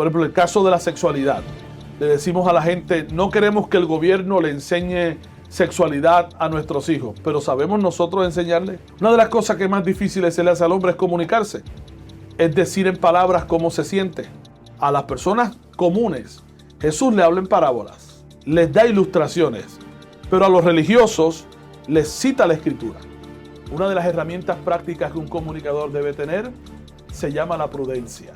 Por ejemplo, el caso de la sexualidad. Le decimos a la gente, no queremos que el gobierno le enseñe sexualidad a nuestros hijos, pero ¿sabemos nosotros enseñarle? Una de las cosas que más difíciles se le hace al hombre es comunicarse. Es decir en palabras cómo se siente. A las personas comunes, Jesús le habla en parábolas, les da ilustraciones, pero a los religiosos les cita la Escritura. Una de las herramientas prácticas que un comunicador debe tener se llama la prudencia.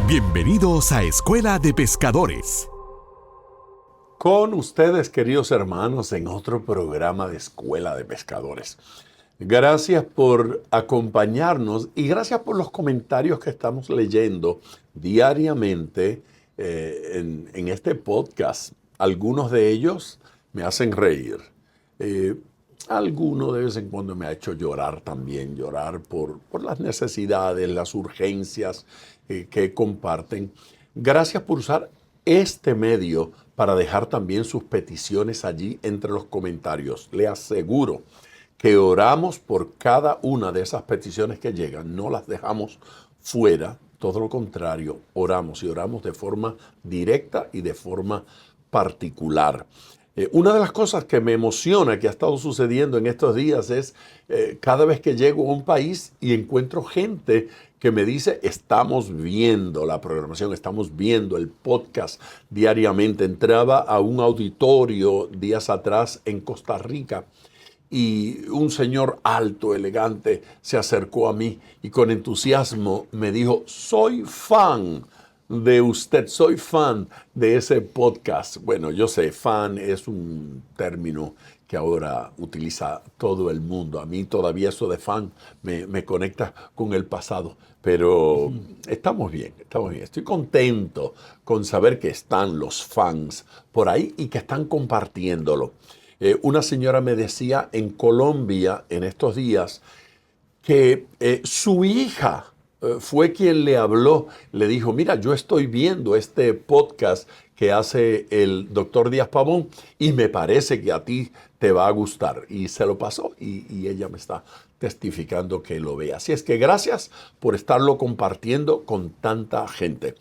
Bienvenidos a Escuela de Pescadores. Con ustedes, queridos hermanos, en otro programa de Escuela de Pescadores. Gracias por acompañarnos y gracias por los comentarios que estamos leyendo diariamente en este podcast. Algunos de ellos me hacen reír. Alguno de vez en cuando me ha hecho llorar también, llorar por las necesidades, las urgencias que comparten. Gracias por usar este medio para dejar también sus peticiones allí entre los comentarios. Le aseguro que oramos por cada una de esas peticiones que llegan, no las dejamos fuera, todo lo contrario, oramos y oramos de forma directa y de forma particular. Una de las cosas que me emociona que ha estado sucediendo en estos días es cada vez que llego a un país y encuentro gente que me dice, estamos viendo la programación, estamos viendo el podcast diariamente. Entraba a un auditorio días atrás en Costa Rica y un señor alto, elegante, se acercó a mí y con entusiasmo me dijo, soy fan de usted, soy fan de ese podcast. Bueno, yo sé, fan es un término que ahora utiliza todo el mundo. A mí todavía eso de fan me conecta con el pasado, pero estamos bien. Estoy contento con saber que están los fans por ahí y que están compartiéndolo. Una señora me decía en Colombia en estos días que su hija fue quien le habló, le dijo, mira, yo estoy viendo este podcast que hace el doctor Díaz Pavón y me parece que a ti te va a gustar. Y se lo pasó y ella me está testificando que lo ve. Así es que gracias por estarlo compartiendo con tanta gente.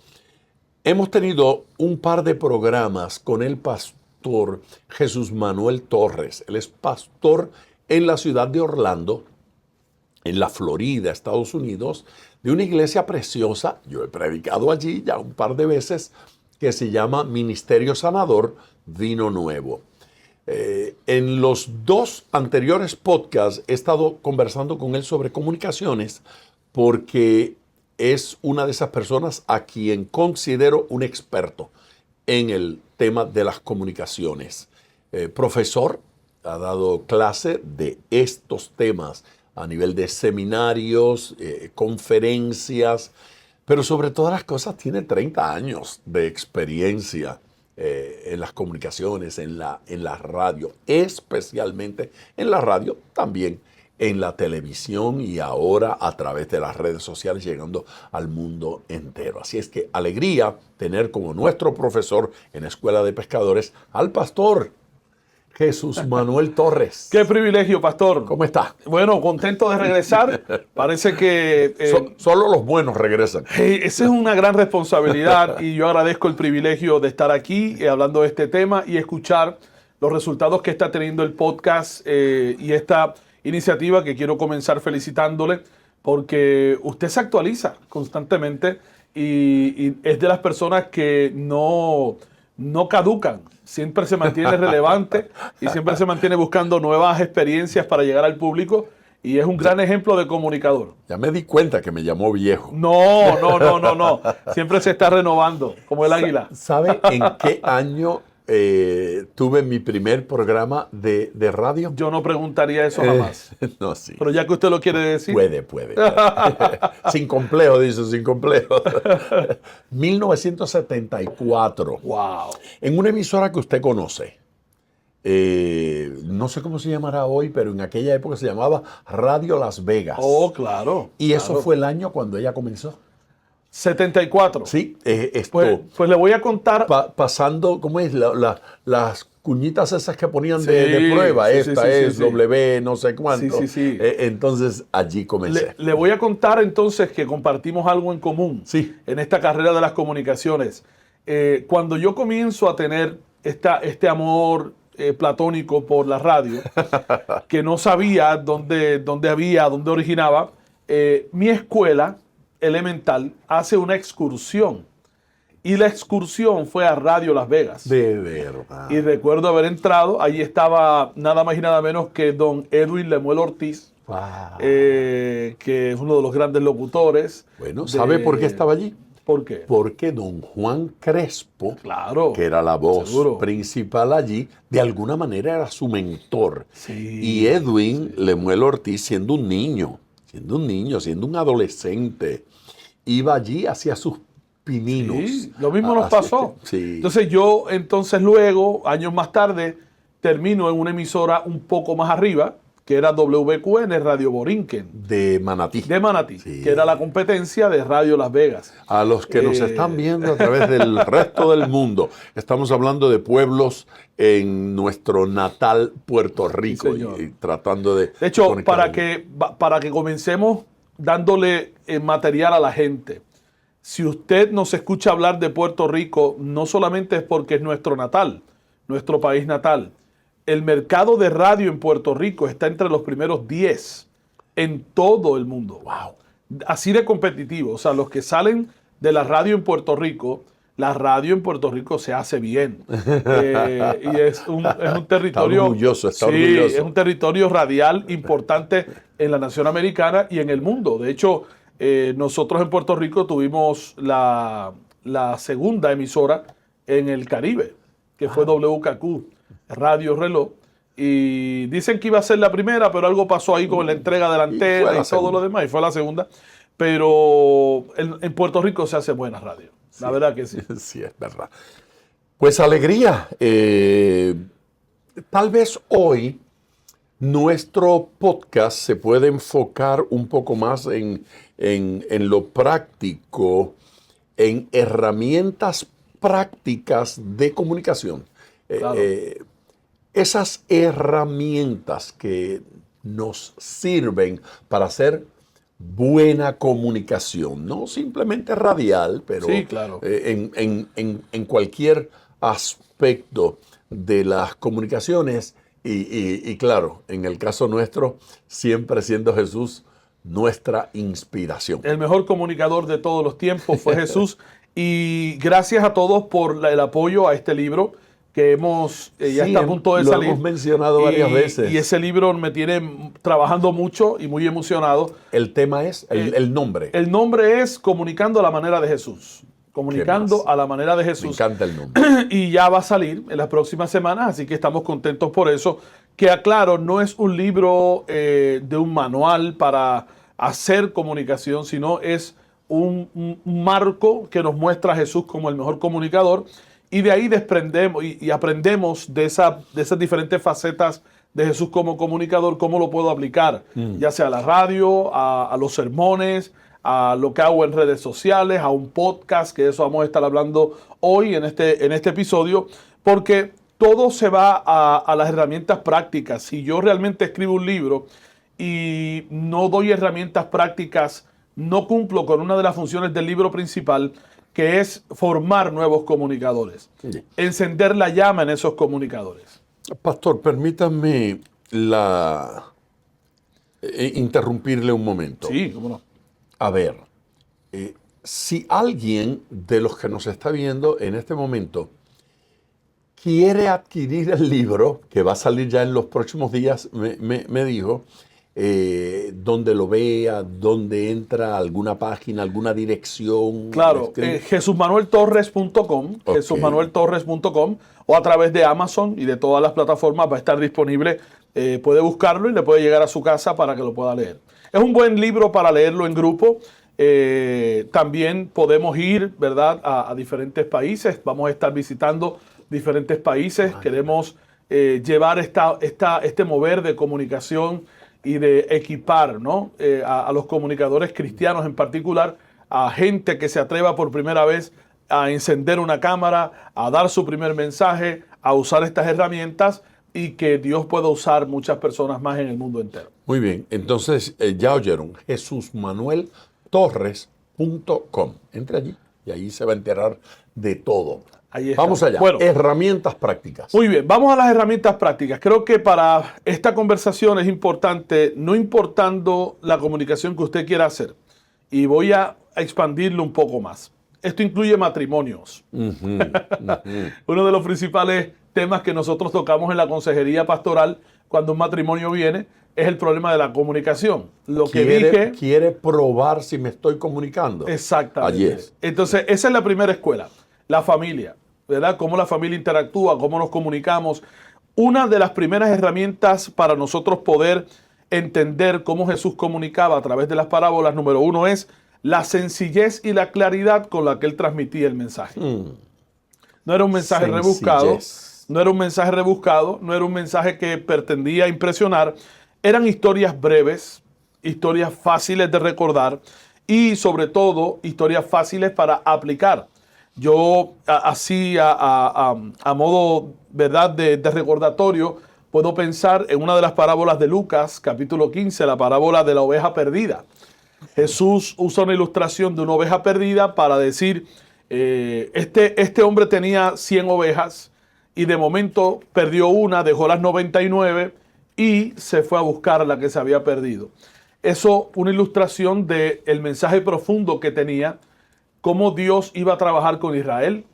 Hemos tenido un par de programas con el pastor Jesús Manuel Torres. Él es pastor en la ciudad de Orlando, en la Florida, Estados Unidos, de una iglesia preciosa. Yo he predicado allí ya un par de veces, que se llama Ministerio Sanador Vino Nuevo. En los dos anteriores podcasts he estado conversando con él sobre comunicaciones porque es una de esas personas a quien considero un experto en el tema de las comunicaciones. Profesor, ha dado clase de estos temas a nivel de seminarios, conferencias, pero sobre todas las cosas tiene 30 años de experiencia en las comunicaciones, en la radio, especialmente en la radio, también en la televisión y ahora a través de las redes sociales llegando al mundo entero. Así es que alegría tener como nuestro profesor en Escuela de Pescadores al pastor Jesús Manuel Torres. ¡Qué privilegio, pastor! ¿Cómo está? Bueno, contento de regresar. Parece que solo los buenos regresan. Esa es una gran responsabilidad y yo agradezco el privilegio de estar aquí hablando de este tema y escuchar los resultados que está teniendo el podcast y esta iniciativa que quiero comenzar felicitándole porque usted se actualiza constantemente y es de las personas que no caducan. Siempre se mantiene relevante y siempre se mantiene buscando nuevas experiencias para llegar al público y es un gran ejemplo de comunicador. Ya me di cuenta que me llamó viejo. No. Siempre se está renovando, como el águila. ¿Sabe en qué año tuve mi primer programa de radio? Yo no preguntaría eso jamás. No, sí. Pero ya que usted lo quiere decir. Puede. Sin complejo, dice, sin complejo. 1974. Wow. En una emisora que usted conoce. No sé cómo se llamará hoy, pero en aquella época se llamaba Radio Las Vegas. Oh, claro. Y eso fue el año cuando ella comenzó. 74. Sí, Pues le voy a contar. Pasando, ¿cómo es? Las cuñitas esas que ponían Sí, de prueba. sí, Esta sí, sí, es sí. W, no sé cuánto. Sí. Entonces, allí comencé. Le voy a contar entonces que compartimos algo en común Sí. en esta carrera de las comunicaciones. Cuando yo comienzo a tener este amor platónico por la radio, que no sabía dónde originaba, mi escuela elemental hace una excursión. Y la excursión fue a Radio Las Vegas. De verdad. Y recuerdo haber entrado, allí estaba nada más y nada menos que don Edwin Lemuel Ortiz, Wow. que es uno de los grandes locutores. Bueno, ¿sabe por qué estaba allí? ¿Por qué? Porque don Juan Crespo, Claro. que era la voz seguro. principal allí, de alguna manera era su mentor. Sí. Y Edwin Lemuel Ortiz, siendo un niño, siendo un adolescente, iba allí hacia sus pininos. Sí, lo mismo nos Así es pasó. que, sí. Entonces yo, luego, años más tarde, termino en una emisora un poco más arriba, que era WQN, Radio Borinquen, De Manatí. de Manatí, Sí. que era la competencia de Radio Las Vegas. A los que nos están viendo a través del resto del mundo, estamos hablando de pueblos en nuestro natal Puerto Rico, Sí, señor. y tratando de... De hecho, conectar. para que comencemos dándole material a la gente, si usted nos escucha hablar de Puerto Rico, no solamente es porque es nuestro natal, nuestro país natal. El mercado de radio en Puerto Rico está entre los primeros 10 en todo el mundo. Wow. Así de competitivo. O sea, los que salen de la radio en Puerto Rico, la radio en Puerto Rico se hace bien. Y es un territorio... Está orgulloso. Es un territorio radial importante en la nación americana y en el mundo. De hecho, nosotros en Puerto Rico tuvimos la segunda emisora en el Caribe, que fue WKQ, Radio Reloj. Y dicen que iba a ser la primera, pero algo pasó ahí con la entrega de la antena y todo lo demás, y fue la segunda. Pero en Puerto Rico se hace buena radio. La verdad que sí. Sí, es verdad. Pues alegría. Tal vez hoy nuestro podcast se puede enfocar un poco más en lo práctico, en herramientas prácticas de comunicación. Claro. Esas herramientas que nos sirven para hacer buena comunicación, no simplemente radial, pero Sí, claro. en cualquier aspecto de las comunicaciones y claro, en el caso nuestro, siempre siendo Jesús nuestra inspiración. El mejor comunicador de todos los tiempos fue Jesús. Y gracias a todos por el apoyo a este libro que ya Sí, está a punto de lo salir. hemos mencionado varias veces. Y ese libro me tiene trabajando mucho y muy emocionado. El tema es el nombre. El nombre es Comunicando a la manera de Jesús. Comunicando más? a la manera de Me Jesús. encanta el nombre. Y ya va a salir en las próximas semanas, así que estamos contentos por eso. Que aclaro, no es un libro de un manual para hacer comunicación, sino es un marco que nos muestra a Jesús como el mejor comunicador. Y de ahí desprendemos y aprendemos de esas diferentes facetas de Jesús como comunicador, cómo lo puedo aplicar, ya sea a la radio, a los sermones, a lo que hago en redes sociales, a un podcast, que de eso vamos a estar hablando hoy en este episodio, porque todo se va a las herramientas prácticas. Si yo realmente escribo un libro y no doy herramientas prácticas, no cumplo con una de las funciones del libro principal, que es formar nuevos comunicadores, Sí. encender la llama en esos comunicadores. Pastor, permítame interrumpirle un momento. Sí, cómo no. A ver, si alguien de los que nos está viendo en este momento quiere adquirir el libro, que va a salir ya en los próximos días, me dijo, donde lo vea, donde entra, alguna página, alguna dirección. Claro, jesusmanueltorres.com, Ok. jesusmanueltorres.com, o a través de Amazon y de todas las plataformas va a estar disponible. Puede buscarlo y le puede llegar a su casa para que lo pueda leer. Es un buen libro para leerlo en grupo. También podemos ir, ¿verdad?, a diferentes países. Vamos a estar visitando diferentes países. Queremos llevar este mover de comunicación y de equipar, ¿no?, a los comunicadores cristianos en particular a gente que se atreva por primera vez a encender una cámara, a dar su primer mensaje, a usar estas herramientas y que Dios pueda usar muchas personas más en el mundo entero. Muy bien, entonces ya oyeron, jesusmanueltorres.com. Entre allí y ahí se va a enterar de todo. Ahí está. Vamos allá, Bueno, herramientas prácticas. muy bien, vamos a las herramientas prácticas. Creo que para esta conversación es importante, no importando la comunicación que usted quiera hacer, y voy a expandirlo un poco más. Esto incluye matrimonios. Uno de los principales temas que nosotros tocamos en la consejería pastoral cuando un matrimonio viene es el problema de la comunicación. Lo que dije... Quiere probar si me estoy comunicando. Exactamente. Allí es. Entonces, esa es la primera escuela, la familia, ¿verdad? Cómo la familia interactúa, cómo nos comunicamos. Una de las primeras herramientas para nosotros poder entender cómo Jesús comunicaba a través de las parábolas, número uno, es la sencillez y la claridad con la que él transmitía el mensaje. No era un mensaje rebuscado, no era un mensaje rebuscado, no era un mensaje que pretendía impresionar. Eran historias breves, historias fáciles de recordar y sobre todo historias fáciles para aplicar. Yo así a modo, ¿verdad?, de recordatorio, puedo pensar en una de las parábolas de Lucas, capítulo 15, la parábola de la oveja perdida. Jesús usa una ilustración de una oveja perdida para decir, este hombre tenía 100 ovejas y de momento perdió una, dejó las 99 y se fue a buscar la que se había perdido. Eso, una ilustración del mensaje profundo que tenía, cómo Dios iba a trabajar con Israel,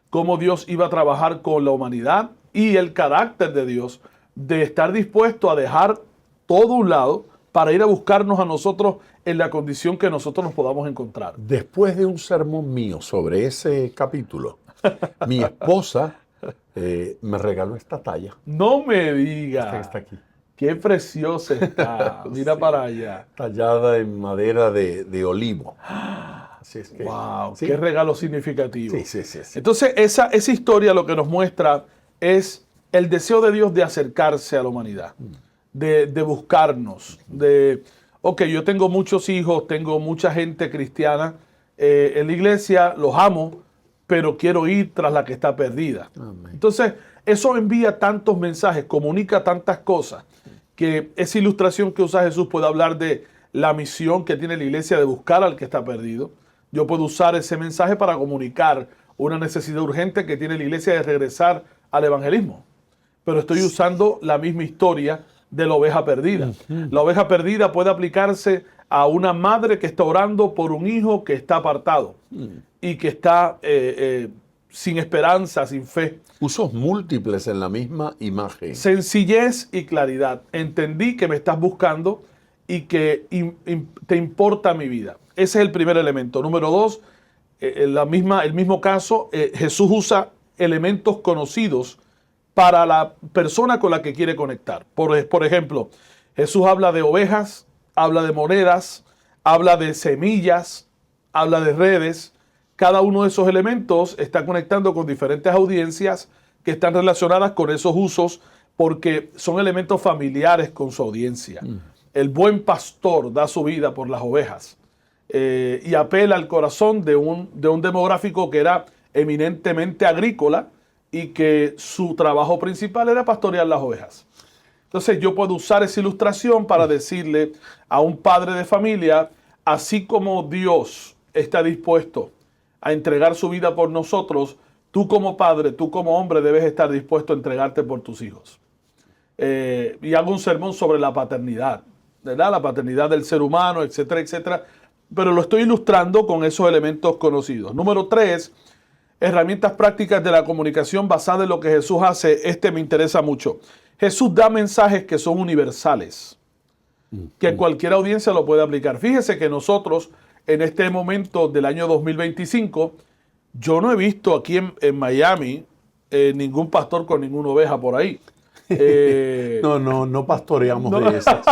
cómo Dios iba a trabajar con la humanidad y el carácter de Dios de estar dispuesto a dejar todo a un lado para ir a buscarnos a nosotros en la condición que nosotros nos podamos encontrar. Después de un sermón mío sobre ese capítulo, mi esposa me regaló esta talla. No me diga. Esta que está aquí. Qué preciosa está. Mira Sí. para allá. Tallada en madera de olivo. Así es que, Wow, sí. qué regalo significativo. Sí. Entonces, esa historia lo que nos muestra es el deseo de Dios de acercarse a la humanidad, de buscarnos, ok, yo tengo muchos hijos, tengo mucha gente cristiana en la iglesia, los amo, pero quiero ir tras la que está perdida. Amén. Entonces, eso envía tantos mensajes, comunica tantas cosas, que esa ilustración que usa Jesús puede hablar de la misión que tiene la iglesia de buscar al que está perdido. Yo puedo usar ese mensaje para comunicar una necesidad urgente que tiene la iglesia de regresar al evangelismo. Pero estoy usando la misma historia de la oveja perdida. La oveja perdida puede aplicarse a una madre que está orando por un hijo que está apartado y que está sin esperanza, sin fe. Usos múltiples en la misma imagen. Sencillez y claridad. Entendí que me estás buscando y que te importa mi vida. Ese es el primer elemento. Número dos, el mismo caso, Jesús usa elementos conocidos para la persona con la que quiere conectar. Por ejemplo, Jesús habla de ovejas, habla de monedas, habla de semillas, habla de redes. Cada uno de esos elementos está conectando con diferentes audiencias que están relacionadas con esos usos porque son elementos familiares con su audiencia. El buen pastor da su vida por las ovejas y apela al corazón de un demográfico que era eminentemente agrícola y que su trabajo principal era pastorear las ovejas. Entonces yo puedo usar esa ilustración para decirle a un padre de familia, así como Dios está dispuesto a entregar su vida por nosotros, tú como padre, tú como hombre debes estar dispuesto a entregarte por tus hijos. Y hago un sermón sobre la paternidad, ¿verdad? La paternidad del ser humano, etcétera, etcétera. Pero lo estoy ilustrando con esos elementos conocidos. Número 3, herramientas prácticas de la comunicación basada en lo que Jesús hace. Este me interesa mucho. Jesús da mensajes que son universales, que cualquier audiencia lo puede aplicar. Fíjese que nosotros, en este momento del año 2025, yo no he visto aquí en Miami ningún pastor con ninguna oveja por ahí. No pastoreamos de esas.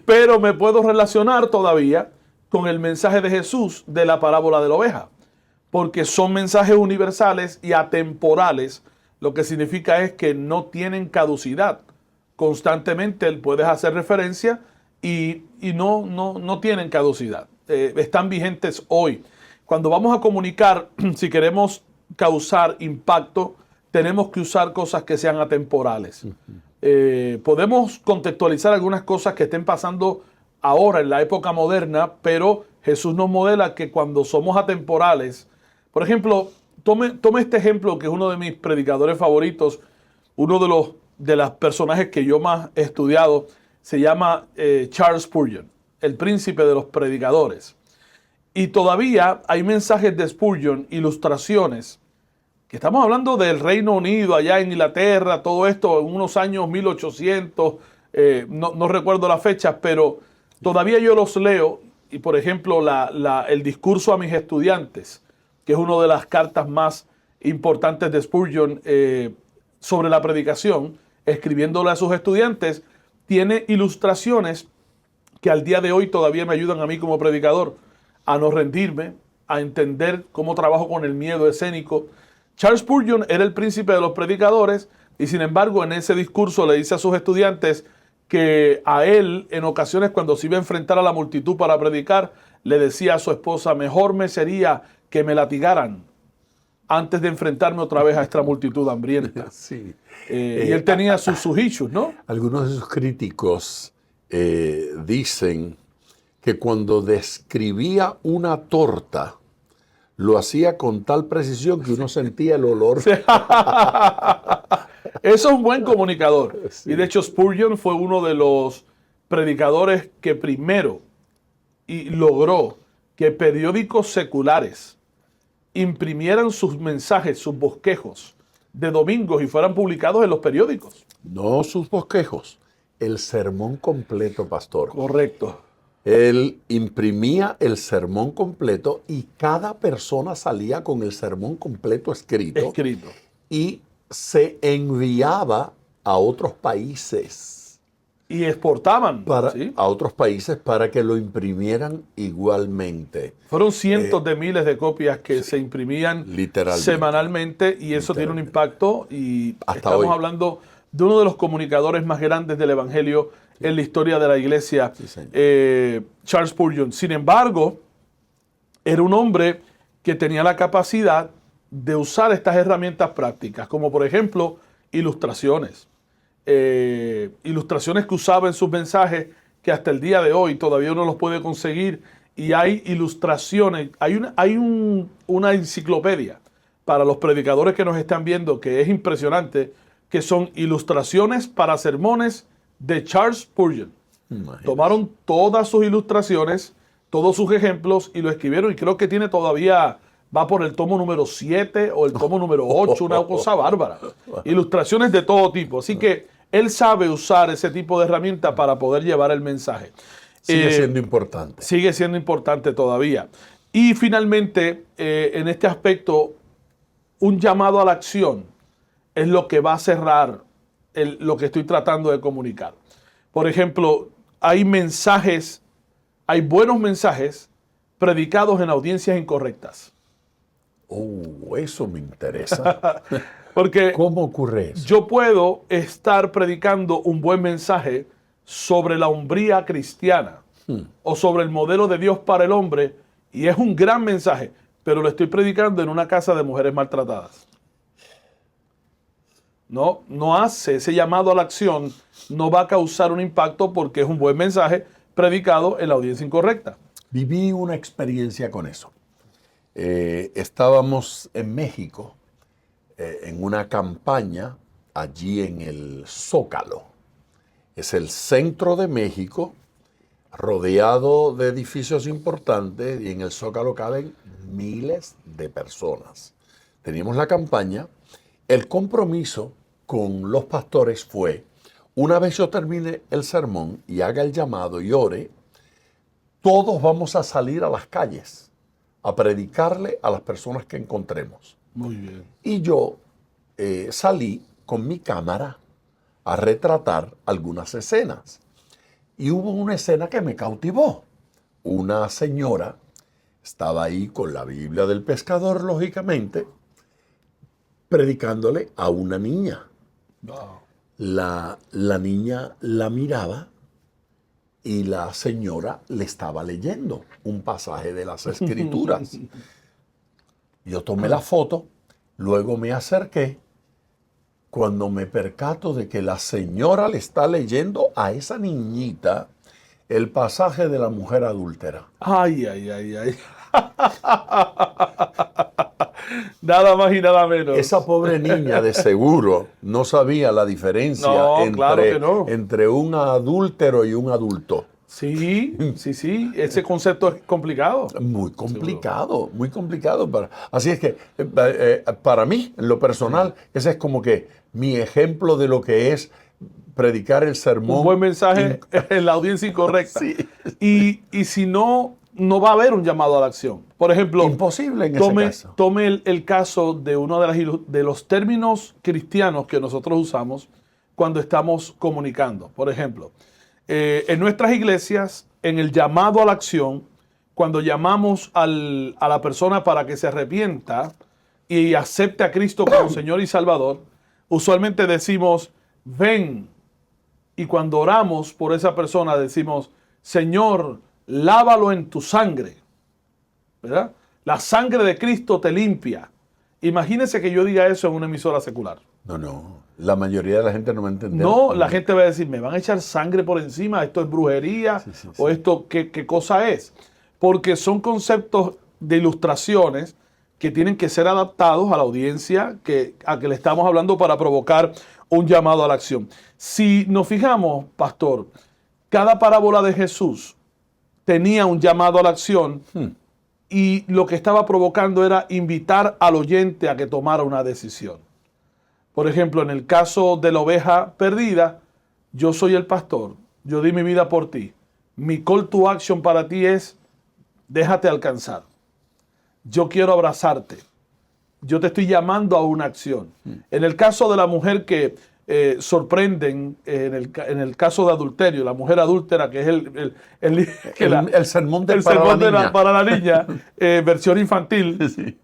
Pero me puedo relacionar todavía con el mensaje de Jesús de la parábola de la oveja, porque son mensajes universales y atemporales, lo que significa es que no tienen caducidad. Constantemente puedes hacer referencia y no tienen caducidad. están vigentes hoy. Cuando vamos a comunicar, si queremos causar impacto, tenemos que usar cosas que sean atemporales. Podemos contextualizar algunas cosas que estén pasando ahora en la época moderna, pero Jesús nos modela que cuando somos atemporales, por ejemplo, tome este ejemplo que es uno de mis predicadores favoritos, uno de los personajes que yo más he estudiado, se llama Charles Spurgeon, el príncipe de los predicadores. Y todavía hay mensajes de Spurgeon, ilustraciones, que estamos hablando del Reino Unido, allá en Inglaterra, todo esto en unos años 1800, no recuerdo la fecha, pero todavía yo los leo. Y por ejemplo, el discurso a mis estudiantes, que es una de las cartas más importantes de Spurgeon sobre la predicación, escribiéndole a sus estudiantes, tiene ilustraciones que al día de hoy todavía me ayudan a mí como predicador a no rendirme, a entender cómo trabajo con el miedo escénico. Charles Spurgeon era el príncipe de los predicadores y sin embargo en ese discurso le dice a sus estudiantes que a él en ocasiones cuando se iba a enfrentar a la multitud para predicar, le decía a su esposa, mejor me sería que me latigaran antes de enfrentarme otra vez a esta multitud hambrienta. Sí. Y él tenía sus issues, ¿no? Algunos de sus críticos dicen que cuando describía una torta, lo hacía con tal precisión que uno sentía el olor. Sí. Eso es un buen comunicador. Sí. Y de hecho Spurgeon fue uno de los predicadores que primero logró que periódicos seculares imprimieran sus mensajes, sus bosquejos de domingos y fueran publicados en los periódicos. No sus bosquejos, el sermón completo, pastor. Correcto. Él imprimía el sermón completo y cada persona salía con el sermón completo escrito. Y se enviaba a otros países. Y exportaban a otros países para que lo imprimieran igualmente. Fueron cientos de miles de copias que se imprimían semanalmente y eso tiene un impacto y hasta estamos hoy hablando de uno de los comunicadores más grandes del Evangelio en la historia de la iglesia, Charles Spurgeon. Sin embargo, era un hombre que tenía la capacidad de usar estas herramientas prácticas, como por ejemplo ilustraciones. Ilustraciones que usaba en sus mensajes que hasta el día de hoy todavía uno los puede conseguir y hay ilustraciones, hay una enciclopedia para los predicadores que nos están viendo que es impresionante, que son ilustraciones para sermones de Charles Spurgeon. Tomaron todas sus ilustraciones, todos sus ejemplos y lo escribieron y creo que tiene todavía, va por el tomo número 7 o el tomo número 8, una cosa bárbara. Ilustraciones de todo tipo. Así que él sabe usar ese tipo de herramienta para poder llevar el mensaje. Sigue siendo importante. Sigue siendo importante todavía. Y finalmente, en este aspecto, un llamado a la acción es lo que va a cerrar lo que estoy tratando de comunicar. Por ejemplo, hay mensajes, hay buenos mensajes predicados en audiencias incorrectas. Eso me interesa. Porque ¿cómo ocurre eso? Yo puedo estar predicando un buen mensaje sobre la hombría cristiana o sobre el modelo de Dios para el hombre y es un gran mensaje, pero lo estoy predicando en una casa de mujeres maltratadas. No hace ese llamado a la acción, no va a causar un impacto porque es un buen mensaje predicado en la audiencia incorrecta. Viví una experiencia con eso. Estábamos en México en una campaña allí en el Zócalo. Es el centro de México, rodeado de edificios importantes y en el Zócalo caben miles de personas. Teníamos la campaña. El compromiso con los pastores fue, una vez yo termine el sermón y haga el llamado y ore, todos vamos a salir a las calles a predicarle a las personas que encontremos. Muy bien. Y yo salí con mi cámara a retratar algunas escenas. Y hubo una escena que me cautivó. Una señora estaba ahí con la Biblia del pescador, lógicamente, predicándole a una niña. Wow. La niña la miraba y la señora le estaba leyendo un pasaje de las Escrituras. Yo tomé la foto, luego me acerqué. Cuando me percato de que la señora le está leyendo a esa niñita el pasaje de la mujer adúltera. Ay, ay, ay, ay. Nada más y nada menos. Esa pobre niña de seguro no sabía la diferencia claro que no. entre un adúltero y un adulto. Sí, sí, sí. Ese concepto es complicado. Muy complicado, muy complicado. Así es que para mí, en lo personal, ese es como que mi ejemplo de lo que es predicar el sermón. Un buen mensaje en la audiencia incorrecta. Sí. Y si no, no va a haber un llamado a la acción. Por ejemplo, imposible en ese caso. Tome el caso de uno de los términos cristianos que nosotros usamos cuando estamos comunicando. Por ejemplo, en nuestras iglesias, en el llamado a la acción, cuando llamamos a la persona para que se arrepienta y acepte a Cristo como Señor y Salvador, usualmente decimos, ven. Y cuando oramos por esa persona decimos, Señor, lávalo en tu sangre. ¿Verdad? La sangre de Cristo te limpia. Imagínese que yo diga eso en una emisora secular. No. La mayoría de la gente no me entiende. No, la gente va a decir, me van a echar sangre por encima, esto es brujería, o esto, ¿qué cosa es? Porque son conceptos de ilustraciones que tienen que ser adaptados a la audiencia a que le estamos hablando para provocar un llamado a la acción. Si nos fijamos, pastor, cada parábola de Jesús tenía un llamado a la acción y lo que estaba provocando era invitar al oyente a que tomara una decisión. Por ejemplo, en el caso de la oveja perdida, yo soy el pastor, yo di mi vida por ti. Mi call to action para ti es, déjate alcanzar. Yo quiero abrazarte. Yo te estoy llamando a una acción. En el caso de la mujer que sorprenden, en el caso de adulterio, la mujer adúltera, que es el sermón para la niña, versión infantil, sí.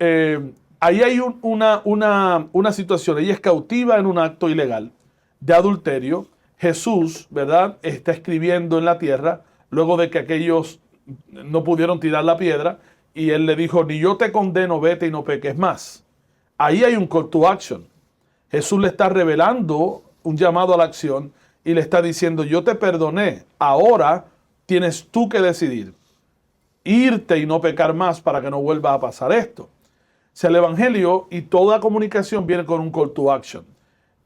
Ahí hay una situación. Ella es cautiva en un acto ilegal de adulterio. Jesús, ¿verdad?, está escribiendo en la tierra luego de que aquellos no pudieron tirar la piedra y él le dijo, ni yo te condeno, vete y no peques más. Ahí hay un call to action. Jesús le está revelando un llamado a la acción y le está diciendo, yo te perdoné, ahora tienes tú que decidir irte y no pecar más para que no vuelva a pasar esto. O sea, el evangelio y toda comunicación viene con un call to action.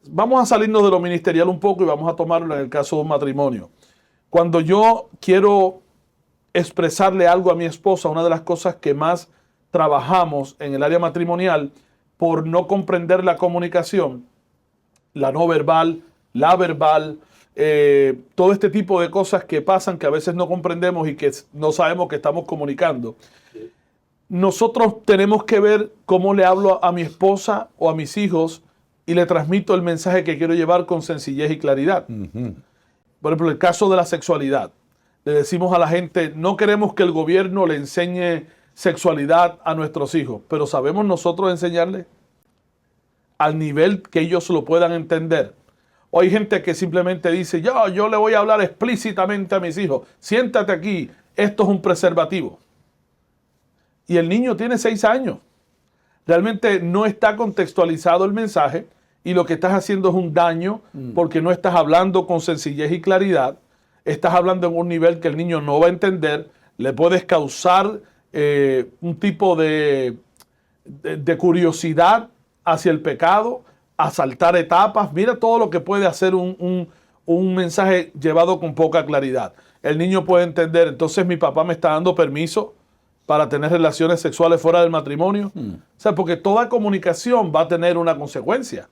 Vamos a salirnos de lo ministerial un poco y vamos a tomarlo en el caso de un matrimonio. Cuando yo quiero expresarle algo a mi esposa, una de las cosas que más trabajamos en el área matrimonial por no comprender la comunicación, la no verbal, la verbal, todo este tipo de cosas que pasan que a veces no comprendemos y que no sabemos que estamos comunicando. Nosotros tenemos que ver cómo le hablo a mi esposa o a mis hijos y le transmito el mensaje que quiero llevar con sencillez y claridad. Por ejemplo, el caso de la sexualidad. Le decimos a la gente, no queremos que el gobierno le enseñe sexualidad a nuestros hijos, pero ¿sabemos nosotros enseñarles al nivel que ellos lo puedan entender? O hay gente que simplemente dice, yo le voy a hablar explícitamente a mis hijos, siéntate aquí, esto es un preservativo. Y el niño tiene 6 años. Realmente no está contextualizado el mensaje y lo que estás haciendo es un daño porque no estás hablando con sencillez y claridad. Estás hablando en un nivel que el niño no va a entender. Le puedes causar un tipo de curiosidad hacia el pecado, a saltar etapas. Mira todo lo que puede hacer un mensaje llevado con poca claridad. El niño puede entender, entonces mi papá me está dando permiso para tener relaciones sexuales fuera del matrimonio. O sea, porque toda comunicación va a tener una consecuencia.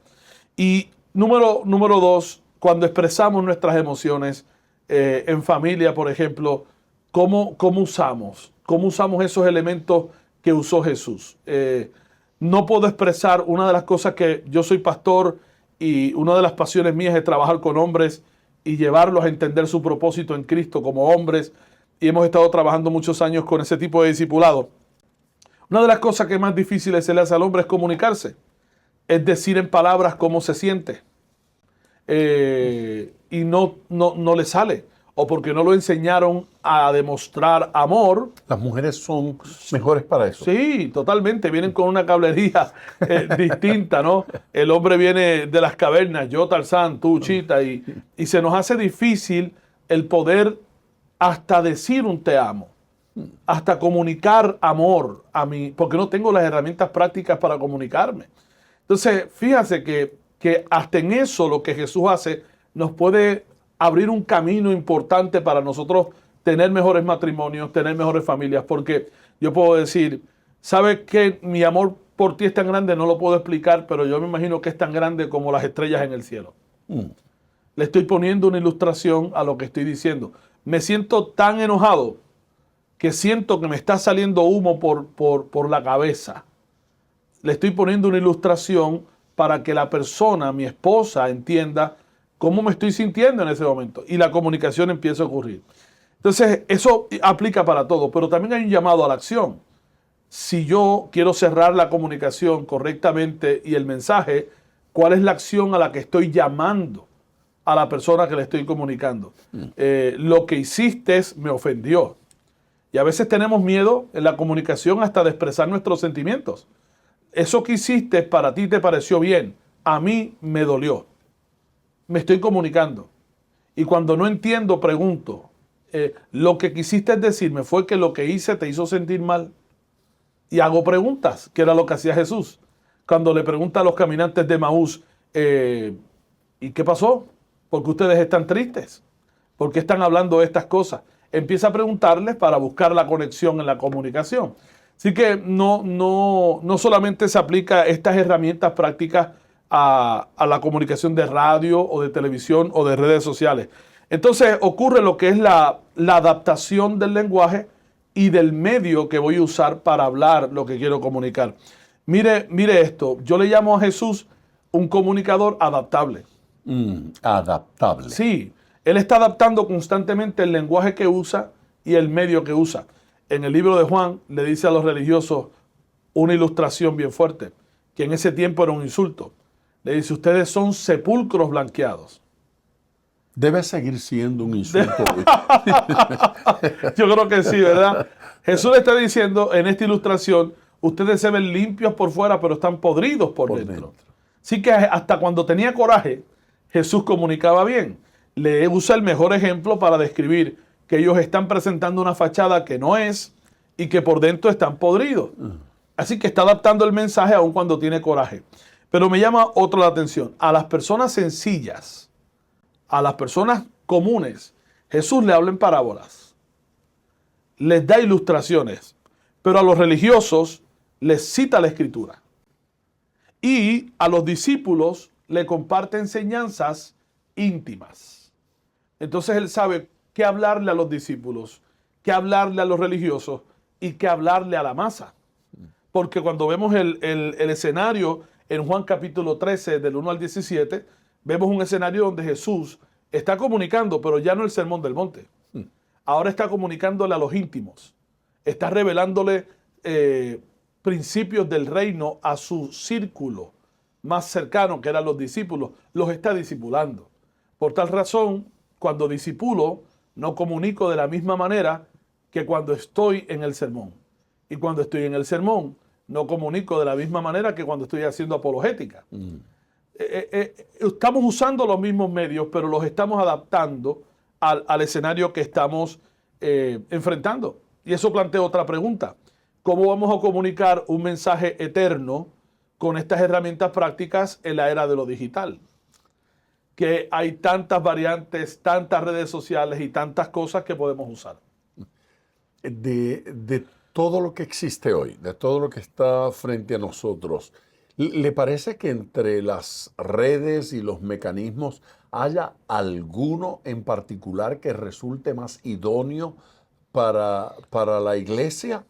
Y número 2, cuando expresamos nuestras emociones en familia, por ejemplo, ¿cómo usamos esos elementos que usó Jesús? No puedo expresar una de las cosas que yo soy pastor y una de las pasiones mías es trabajar con hombres y llevarlos a entender su propósito en Cristo como hombres. Y hemos estado trabajando muchos años con ese tipo de discipulado. Una de las cosas que más difíciles se le hace al hombre es comunicarse. Es decir en palabras cómo se siente. Y no le sale. o porque no lo enseñaron a demostrar amor. Las mujeres son mejores para eso. Sí, totalmente. Vienen con una cablería distinta, ¿no? El hombre viene de las cavernas, yo Tarzán, tú Chita, y se nos hace difícil el poder hasta decir un te amo, hasta comunicar amor a mí, porque no tengo las herramientas prácticas para comunicarme. Entonces, fíjate que hasta en eso lo que Jesús hace nos puede abrir un camino importante para nosotros tener mejores matrimonios, tener mejores familias, porque yo puedo decir, ¿sabes qué? Mi amor por ti es tan grande, no lo puedo explicar, pero yo me imagino que es tan grande como las estrellas en el cielo. Le estoy poniendo una ilustración a lo que estoy diciendo. Me siento tan enojado que siento que me está saliendo humo por la cabeza. Le estoy poniendo una ilustración para que la persona, mi esposa, entienda cómo me estoy sintiendo en ese momento. Y la comunicación empieza a ocurrir. Entonces, eso aplica para todo, pero también hay un llamado a la acción. Si yo quiero cerrar la comunicación correctamente y el mensaje, ¿cuál es la acción a la que estoy llamando a la persona que le estoy comunicando? Lo que hiciste me ofendió. Y a veces tenemos miedo en la comunicación hasta de expresar nuestros sentimientos. Eso que hiciste para ti te pareció bien, a mí me dolió. Me estoy comunicando. Y cuando no entiendo, pregunto, lo que quisiste decirme fue que lo que hice te hizo sentir mal. Y hago preguntas, que era lo que hacía Jesús. Cuando le pregunta a los caminantes de Maús, ¿y qué pasó? ¿Por qué ustedes están tristes? ¿Por qué están hablando de estas cosas? Empieza a preguntarles para buscar la conexión en la comunicación. Así que no solamente se aplica estas herramientas prácticas a la comunicación de radio o de televisión o de redes sociales. Entonces ocurre lo que es la adaptación del lenguaje y del medio que voy a usar para hablar lo que quiero comunicar. Mire esto, yo le llamo a Jesús un comunicador adaptable. Adaptable. Sí, Él está adaptando constantemente el lenguaje que usa y el medio que usa. En el libro de Juan le dice a los religiosos una ilustración bien fuerte, que en ese tiempo era un insulto. Le dice, ustedes son sepulcros blanqueados. Debe seguir siendo un insulto. Yo creo que sí, ¿verdad? Jesús le está diciendo en esta ilustración, ustedes se ven limpios por fuera, pero están podridos por dentro. Así que hasta cuando tenía coraje, Jesús comunicaba bien. Le usa el mejor ejemplo para describir que ellos están presentando una fachada que no es y que por dentro están podridos. Así que está adaptando el mensaje aun cuando tiene coraje. Pero me llama otra la atención. A las personas sencillas, a las personas comunes, Jesús le habla en parábolas. Les da ilustraciones. Pero a los religiosos les cita la Escritura. Y a los discípulos le comparte enseñanzas íntimas. Entonces él sabe qué hablarle a los discípulos, qué hablarle a los religiosos y qué hablarle a la masa. Porque cuando vemos el escenario en Juan capítulo 13, del 1 al 17, vemos un escenario donde Jesús está comunicando, pero ya no el sermón del monte. Ahora está comunicándole a los íntimos. Está revelándole principios del reino a su círculo más cercano, que eran los discípulos. Los está discipulando. Por tal razón, cuando discipulo, no comunico de la misma manera que cuando estoy en el sermón. Y cuando estoy en el sermón, no comunico de la misma manera que cuando estoy haciendo apologética. Estamos usando los mismos medios, pero los estamos adaptando al escenario que estamos enfrentando. Y eso plantea otra pregunta. ¿Cómo vamos a comunicar un mensaje eterno con estas herramientas prácticas en la era de lo digital? Que hay tantas variantes, tantas redes sociales y tantas cosas que podemos usar. De todo lo que existe hoy, de todo lo que está frente a nosotros, ¿le parece que entre las redes y los mecanismos haya alguno en particular que resulte más idóneo para la iglesia?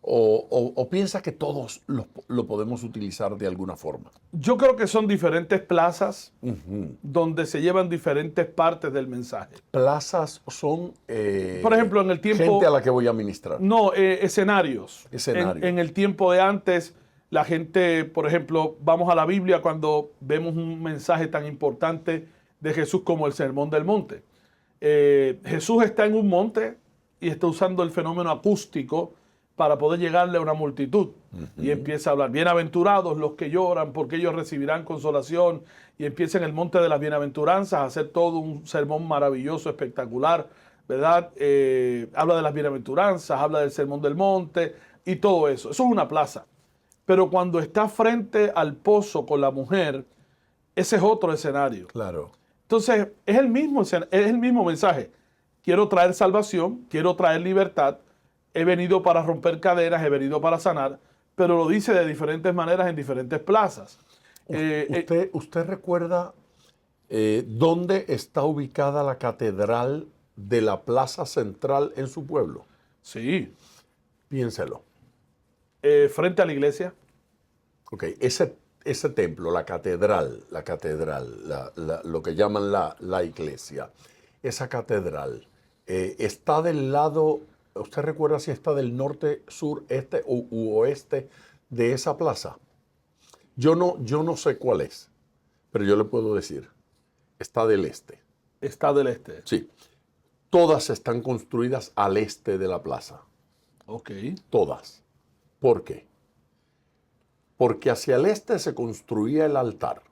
¿O piensa que todos lo podemos utilizar de alguna forma? Yo creo que son diferentes plazas donde se llevan diferentes partes del mensaje. Plazas son, por ejemplo, en el tiempo, gente a la que voy a ministrar. No, escenarios. En el tiempo de antes, la gente, por ejemplo, vamos a la Biblia cuando vemos un mensaje tan importante de Jesús como el Sermón del Monte. Jesús está en un monte y está usando el fenómeno acústico para poder llegarle a una multitud. Y empieza a hablar, bienaventurados los que lloran, porque ellos recibirán consolación. Y empieza en el monte de las bienaventuranzas a hacer todo un sermón maravilloso, espectacular, ¿verdad? Habla de las bienaventuranzas, habla del sermón del monte y todo eso. Eso es una plaza. Pero cuando está frente al pozo con la mujer, ese es otro escenario. Claro. Entonces, es el mismo mensaje. Quiero traer salvación, quiero traer libertad. He venido para romper cadenas, he venido para sanar, pero lo dice de diferentes maneras en diferentes plazas. ¿Usted recuerda dónde está ubicada la catedral de la plaza central en su pueblo? Sí. Piénselo. Frente a la iglesia. Ok, ese templo, la catedral, lo que llaman la iglesia, esa catedral, está del lado, ¿usted recuerda si está del norte, sur, este u oeste de esa plaza? Yo no sé cuál es, pero yo le puedo decir, está del este. Está del este. Sí, todas están construidas al este de la plaza. Ok. Todas. ¿Por qué? Porque hacia el este se construía el altar.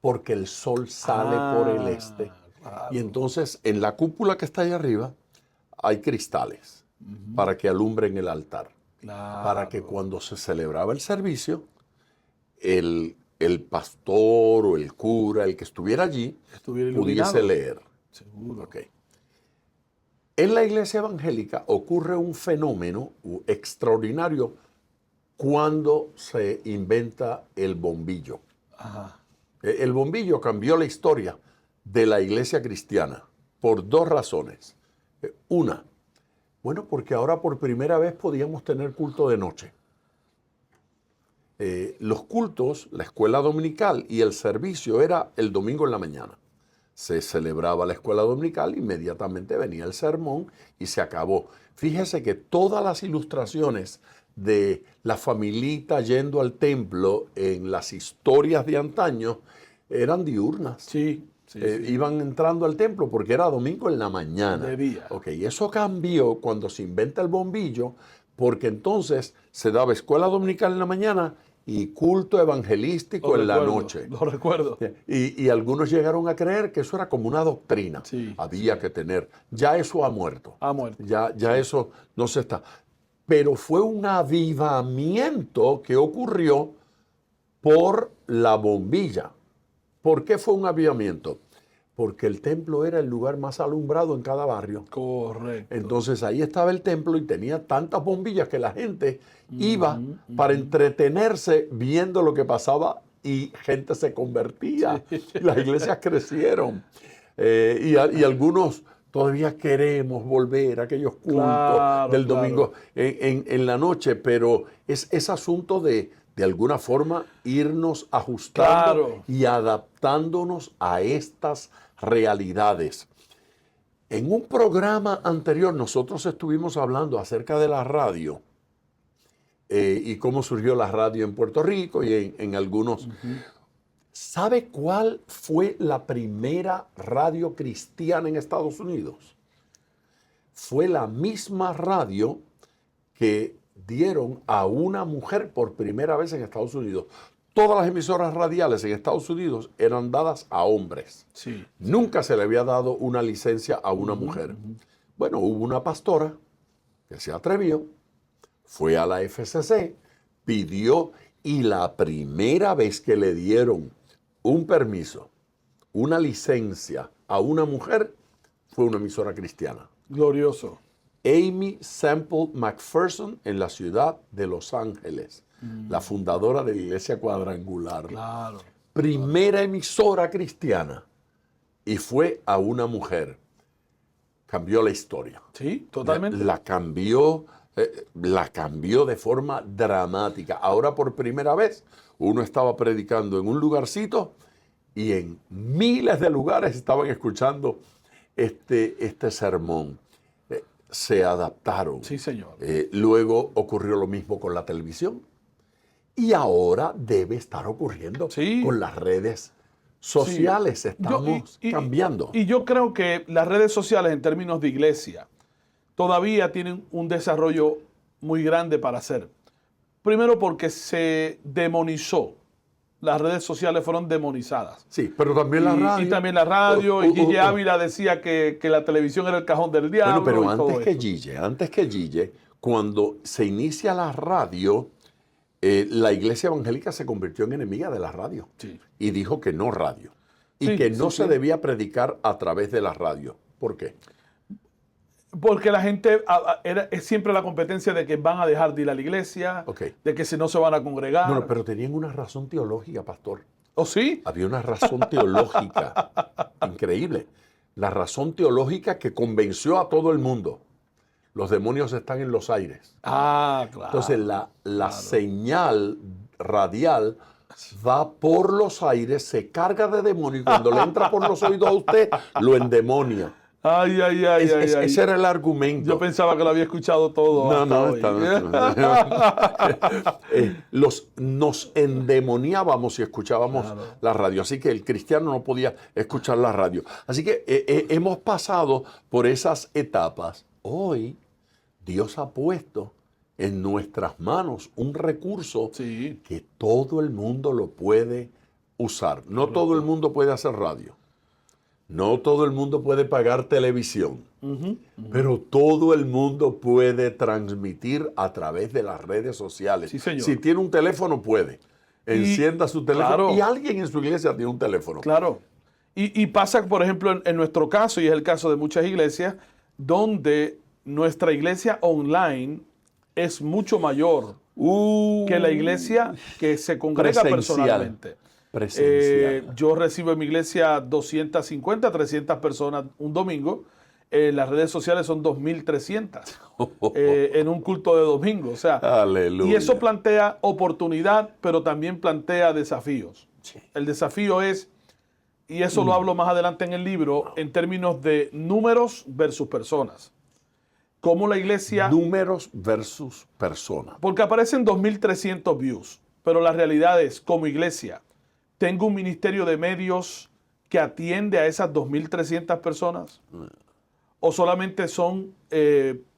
Porque el sol sale por el este. Claro. Y entonces en la cúpula que está ahí arriba hay cristales para que alumbren el altar. Claro. Para que cuando se celebraba el servicio, el pastor o el cura, el que estuviera allí, pudiese leer. Seguro. Okay. En la iglesia evangélica ocurre un fenómeno extraordinario cuando se inventa el bombillo. Ajá. El bombillo cambió la historia de la iglesia cristiana por dos razones. Una, bueno, porque ahora por primera vez podíamos tener culto de noche. Los cultos, la escuela dominical y el servicio era el domingo en la mañana. Se celebraba la escuela dominical, inmediatamente venía el sermón y se acabó. Fíjese que todas las ilustraciones de la familita yendo al templo en las historias de antaño eran diurnas. Sí. Iban entrando al templo porque era domingo en la mañana. De día. Ok, eso cambió cuando se inventa el bombillo, porque entonces se daba escuela dominical en la mañana y culto evangelístico en la noche. Lo recuerdo. Y algunos llegaron a creer que eso era como una doctrina. Sí, Había que tener. Ya eso ha muerto. Ha muerto. Ya eso no se está. Pero fue un avivamiento que ocurrió por la bombilla. ¿Por qué fue un avivamiento? Porque el templo era el lugar más alumbrado en cada barrio. Correcto. Entonces ahí estaba el templo y tenía tantas bombillas que la gente iba para entretenerse viendo lo que pasaba y gente se convertía. Sí. Las iglesias crecieron. Y algunos todavía queremos volver a aquellos cultos del domingo en la noche, pero es asunto de alguna forma irnos ajustando y adaptándonos a estas realidades. En un programa anterior nosotros estuvimos hablando acerca de la radio y cómo surgió la radio en Puerto Rico y en algunos. ¿Sabe cuál fue la primera radio cristiana en Estados Unidos? Fue la misma radio que dieron a una mujer por primera vez en Estados Unidos. Todas las emisoras radiales en Estados Unidos eran dadas a hombres. Sí. Nunca se le había dado una licencia a una mujer. Bueno, hubo una pastora que se atrevió, fue a la FCC, pidió, y la primera vez que le dieron un permiso, una licencia a una mujer, fue una emisora cristiana. Glorioso. Amy Semple McPherson en la ciudad de Los Ángeles, la fundadora de la Iglesia Cuadrangular. Claro. Primera emisora cristiana. Y fue a una mujer. Cambió la historia. Sí, totalmente. La cambió de forma dramática. Ahora por primera vez uno estaba predicando en un lugarcito y en miles de lugares estaban escuchando este sermón. Se adaptaron. Sí, señor. Luego ocurrió lo mismo con la televisión. Y ahora debe estar ocurriendo con las redes sociales estamos cambiando. Y yo creo que las redes sociales en términos de iglesia todavía tienen un desarrollo muy grande para hacer. Primero porque se demonizó. Las redes sociales fueron demonizadas. Sí, pero también la radio. Y también la radio. Y Gille Ávila decía que la televisión era el cajón del diablo. Bueno, pero antes que Gille, cuando se inicia la radio, la iglesia evangélica se convirtió en enemiga de la radio. Sí. Y dijo que no radio. Y que no se debía predicar a través de la radio. ¿Por qué? Porque la gente es siempre la competencia de que van a dejar de ir a la iglesia, de que si no se van a congregar. No, pero tenían una razón teológica, pastor. ¿Oh, sí? Había una razón teológica increíble. La razón teológica que convenció a todo el mundo. Los demonios están en los aires. Ah, claro. Entonces la señal radial va por los aires, se carga de demonio y cuando le entra por los oídos a usted, lo endemonia. Ay. Ese era el argumento. Yo pensaba que lo había escuchado todo. Nos endemoniábamos si escuchábamos la radio. Así que el cristiano no podía escuchar la radio. Así que hemos pasado por esas etapas. Hoy Dios ha puesto en nuestras manos un recurso que todo el mundo lo puede usar. No todo el mundo puede hacer radio. No todo el mundo puede pagar televisión, pero todo el mundo puede transmitir a través de las redes sociales. Sí, señor. Si tiene un teléfono, puede. Encienda su teléfono. Claro. Y alguien en su iglesia tiene un teléfono. Claro. Y pasa, por ejemplo, en nuestro caso, y es el caso de muchas iglesias, donde nuestra iglesia online es mucho mayor que la iglesia que se congrega personalmente. Yo recibo en mi iglesia 250, 300 personas un domingo. Las redes sociales son 2.300 en un culto de domingo. O sea, aleluya. Y eso plantea oportunidad, pero también plantea desafíos. Sí. El desafío es, y eso lo hablo más adelante en el libro, en términos de números versus personas. Cómo la iglesia... Números versus personas. Porque aparecen 2.300 views, pero la realidad es, como iglesia, ¿tengo un ministerio de medios que atiende a esas 2.300 personas? ¿O solamente son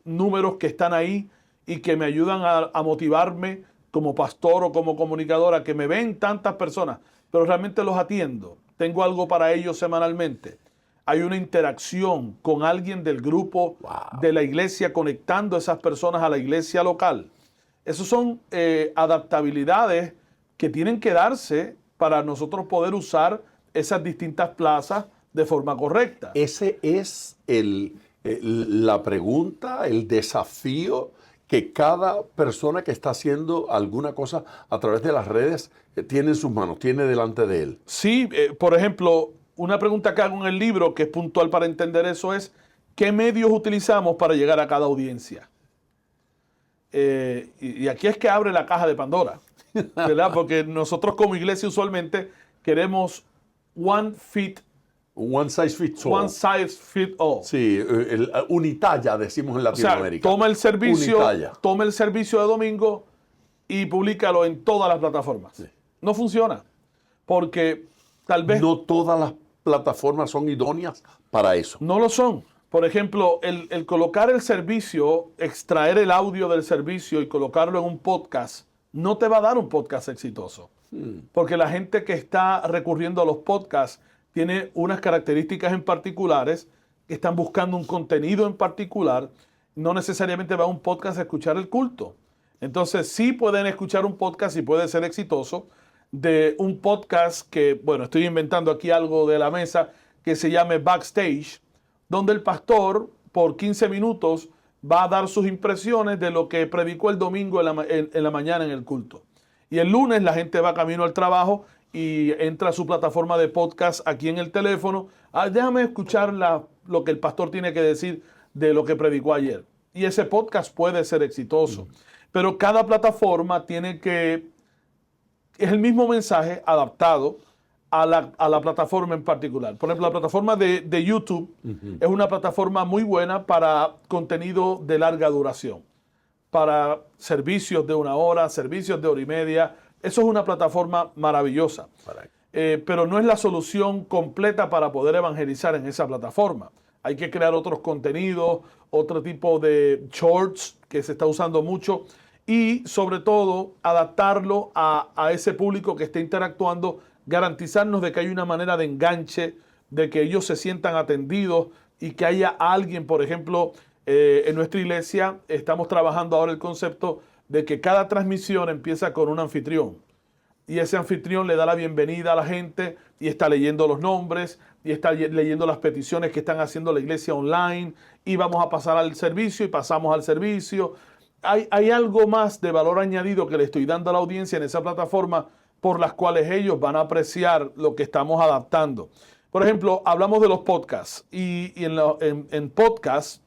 números que están ahí y que me ayudan a motivarme como pastor o como comunicador a que me ven tantas personas, pero realmente los atiendo? ¿Tengo algo para ellos semanalmente? ¿Hay una interacción con alguien del grupo de la iglesia conectando a esas personas a la iglesia local? Esas son adaptabilidades que tienen que darse para nosotros poder usar esas distintas plazas de forma correcta. Ese es la pregunta, el desafío que cada persona que está haciendo alguna cosa a través de las redes tiene en sus manos, tiene delante de él. Sí, por ejemplo, una pregunta que hago en el libro que es puntual para entender eso es, ¿qué medios utilizamos para llegar a cada audiencia? Y aquí es que abre la caja de Pandora, ¿verdad? Porque nosotros como iglesia usualmente queremos one size fits all. Sí, unitalla decimos en Latinoamérica. O sea, toma el servicio de domingo y públicalo en todas las plataformas. Sí. No funciona, porque tal vez... No todas las plataformas son idóneas para eso. No lo son. Por ejemplo, el colocar el servicio, extraer el audio del servicio y colocarlo en un podcast, no te va a dar un podcast exitoso. Porque la gente que está recurriendo a los podcasts tiene unas características en particulares, que están buscando un contenido en particular, no necesariamente va a un podcast a escuchar el culto. Entonces sí pueden escuchar un podcast y puede ser exitoso, de un podcast que, bueno, estoy inventando aquí algo de la mesa, que se llame Backstage, donde el pastor por 15 minutos va a dar sus impresiones de lo que predicó el domingo en la mañana en el culto. Y el lunes la gente va camino al trabajo y entra a su plataforma de podcast aquí en el teléfono. Déjame escuchar lo que el pastor tiene que decir de lo que predicó ayer. Y ese podcast puede ser exitoso. Pero cada plataforma es el mismo mensaje adaptado a la plataforma en particular. Por ejemplo, la plataforma de YouTube es una plataforma muy buena para contenido de larga duración, para servicios de 1 hora, servicios de 1 hora y media. Eso es una plataforma maravillosa. pero no es la solución completa para poder evangelizar en esa plataforma. Hay que crear otros contenidos, otro tipo de shorts que se está usando mucho y sobre todo adaptarlo a ese público que esté interactuando, garantizarnos de que hay una manera de enganche, de que ellos se sientan atendidos y que haya alguien, por ejemplo, en nuestra iglesia estamos trabajando ahora el concepto de que cada transmisión empieza con un anfitrión. Y ese anfitrión le da la bienvenida a la gente y está leyendo los nombres y está leyendo las peticiones que están haciendo la iglesia online y vamos a pasar al servicio y pasamos al servicio. Hay algo más de valor añadido que le estoy dando a la audiencia en esa plataforma por las cuales ellos van a apreciar lo que estamos adaptando. Por ejemplo, hablamos de los podcasts y en podcasts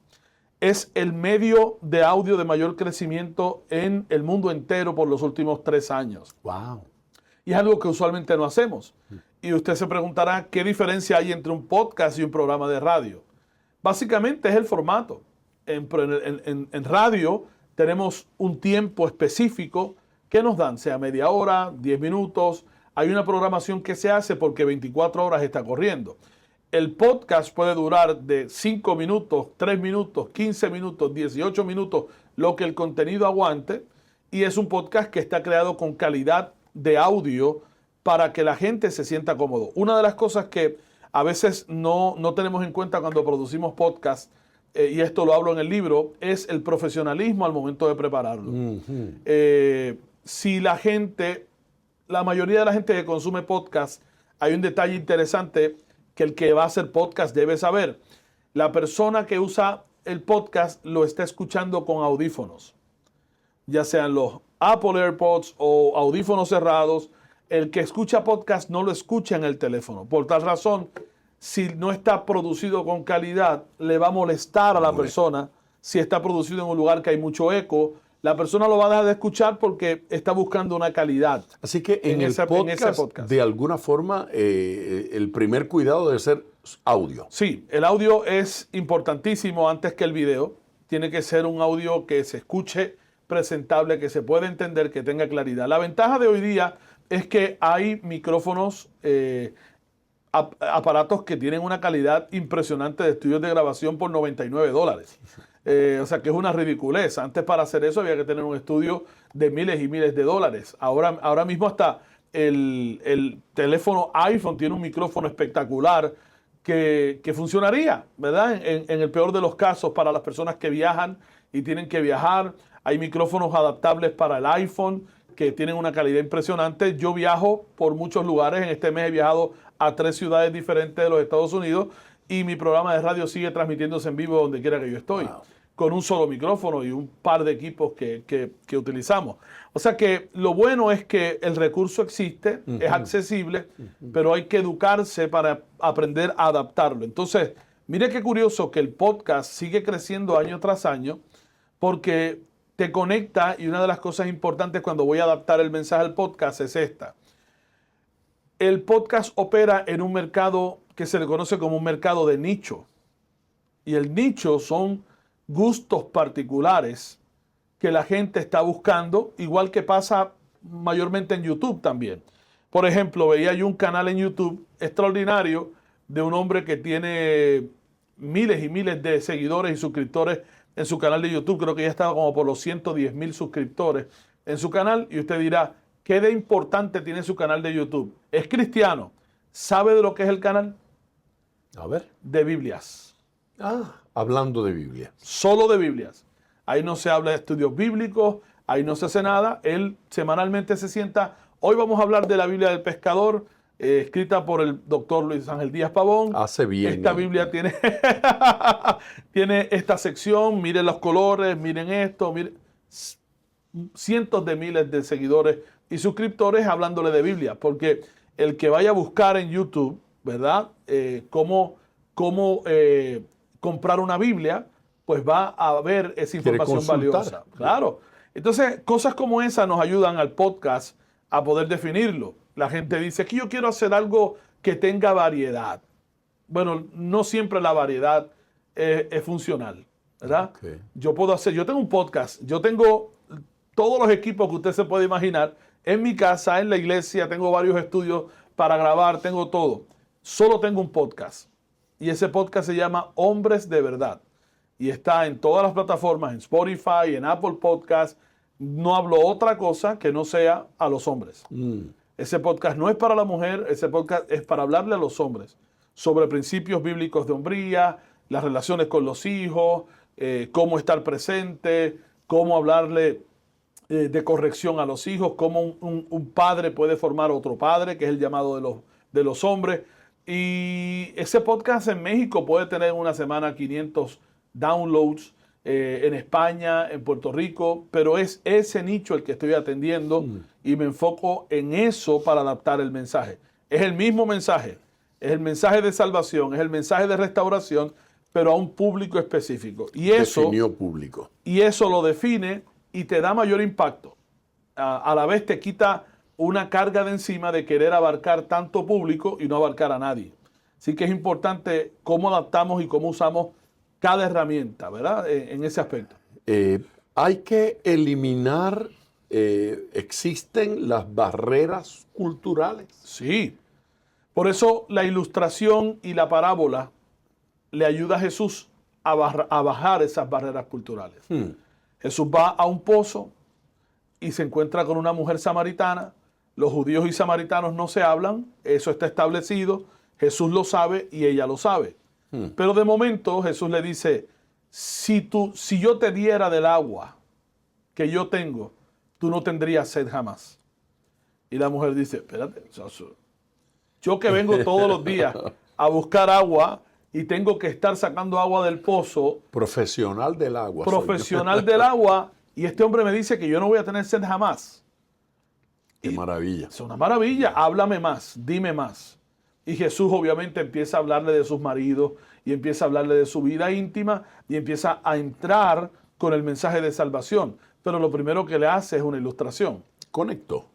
es el medio de audio de mayor crecimiento en el mundo entero por los últimos 3 años. Wow. Y es algo que usualmente no hacemos. Y usted se preguntará, ¿qué diferencia hay entre un podcast y un programa de radio? Básicamente es el formato. En radio tenemos un tiempo específico que nos dan, sea media hora, 10 minutos. Hay una programación que se hace porque 24 horas está corriendo. El podcast puede durar de 5 minutos, 3 minutos, 15 minutos, 18 minutos, lo que el contenido aguante. Y es un podcast que está creado con calidad de audio para que la gente se sienta cómodo. Una de las cosas que a veces no tenemos en cuenta cuando producimos podcast, y esto lo hablo en el libro, es el profesionalismo al momento de prepararlo. Si la mayoría de la gente que consume podcast, hay un detalle interesante que el que va a hacer podcast debe saber. La persona que usa el podcast lo está escuchando con audífonos, ya sean los Apple AirPods o audífonos cerrados. El que escucha podcast no lo escucha en el teléfono. Por tal razón, si no está producido con calidad, le va a molestar a la persona. Si está producido en un lugar que hay mucho eco, la persona lo va a dejar de escuchar porque está buscando una calidad. Así que en ese podcast, de alguna forma, el primer cuidado debe ser audio. Sí, el audio es importantísimo antes que el video. Tiene que ser un audio que se escuche presentable, que se pueda entender, que tenga claridad. La ventaja de hoy día es que hay micrófonos, aparatos que tienen una calidad impresionante de estudios de grabación por $99. O sea que es una ridiculez. Antes para hacer eso había que tener un estudio de miles y miles de dólares. Ahora mismo hasta el teléfono iPhone tiene un micrófono espectacular que funcionaría, ¿verdad? En el peor de los casos para las personas que viajan y tienen que viajar. Hay micrófonos adaptables para el iPhone que tienen una calidad impresionante. Yo viajo por muchos lugares. En este mes he viajado a 3 ciudades diferentes de los Estados Unidos y mi programa de radio sigue transmitiéndose en vivo donde quiera que yo estoy, con un solo micrófono y un par de equipos que utilizamos. O sea que lo bueno es que el recurso existe, es accesible, pero hay que educarse para aprender a adaptarlo. Entonces, mire qué curioso que el podcast sigue creciendo año tras año porque te conecta, y una de las cosas importantes cuando voy a adaptar el mensaje al podcast es esta. El podcast opera en un mercado que se le conoce como un mercado de nicho. Y el nicho son gustos particulares que la gente está buscando, igual que pasa mayormente en YouTube también. Por ejemplo, veía yo un canal en YouTube extraordinario de un hombre que tiene miles y miles de seguidores y suscriptores en su canal de YouTube. Creo que ya estaba como por los 110,000 suscriptores en su canal. Y usted dirá, ¿qué de importante tiene su canal de YouTube? Es cristiano. ¿Sabe de lo que es el canal? A ver. De Biblias. Hablando de Biblia. Solo de Biblias. Ahí no se habla de estudios bíblicos, ahí no se hace nada. Él semanalmente se sienta. Hoy vamos a hablar de la Biblia del Pescador, escrita por el doctor Luis Ángel Díaz Pavón. Hace bien. Esta Biblia tiene, tiene esta sección, miren los colores, miren esto, miren. Cientos de miles de seguidores y suscriptores hablándole de Biblia, porque el que vaya a buscar en YouTube, ¿verdad? Cómo comprar una Biblia, pues va a ver esa información valiosa. Claro. Entonces, cosas como esa nos ayudan al podcast a poder definirlo. La gente dice que yo quiero hacer algo que tenga variedad. Bueno, no siempre la variedad es funcional, ¿verdad? Okay. Yo tengo un podcast, yo tengo todos los equipos que usted se puede imaginar en mi casa, en la iglesia, tengo varios estudios para grabar, tengo todo. Solo tengo un podcast. Y ese podcast se llama Hombres de Verdad. Y está en todas las plataformas, en Spotify, en Apple Podcasts. No hablo otra cosa que no sea a los hombres. Ese podcast no es para la mujer, ese podcast es para hablarle a los hombres sobre principios bíblicos de hombría, las relaciones con los hijos, cómo estar presente, cómo hablarle de corrección a los hijos, cómo un padre puede formar otro padre, que es el llamado de los hombres. Y ese podcast en México puede tener en una semana 500 downloads, en España, en Puerto Rico, pero es ese nicho el que estoy atendiendo y me enfoco en eso para adaptar el mensaje. Es el mismo mensaje, es el mensaje de salvación, es el mensaje de restauración, pero a un público específico. Y Definió público. Y eso lo define y te da mayor impacto. A la vez te quita una carga de encima de querer abarcar tanto público y no abarcar a nadie. Así que es importante cómo adaptamos y cómo usamos cada herramienta, ¿verdad? En ese aspecto. Hay que eliminar, existen las barreras culturales. Sí. Por eso la ilustración y la parábola le ayuda a Jesús a bajar esas barreras culturales. Jesús va a un pozo y se encuentra con una mujer samaritana. Los judíos y samaritanos no se hablan, eso está establecido. Jesús lo sabe y ella lo sabe. Pero de momento Jesús le dice, si yo te diera del agua que yo tengo, tú no tendrías sed jamás. Y la mujer dice, espérate, yo que vengo todos los días a buscar agua y tengo que estar sacando agua del pozo. Profesional del agua. Profesional del agua, y este hombre me dice que yo no voy a tener sed jamás. Qué maravilla. Es una maravilla, háblame más, dime más. Y Jesús obviamente empieza a hablarle de sus maridos y empieza a hablarle de su vida íntima y empieza a entrar con el mensaje de salvación. Pero lo primero que le hace es una ilustración. Conectó,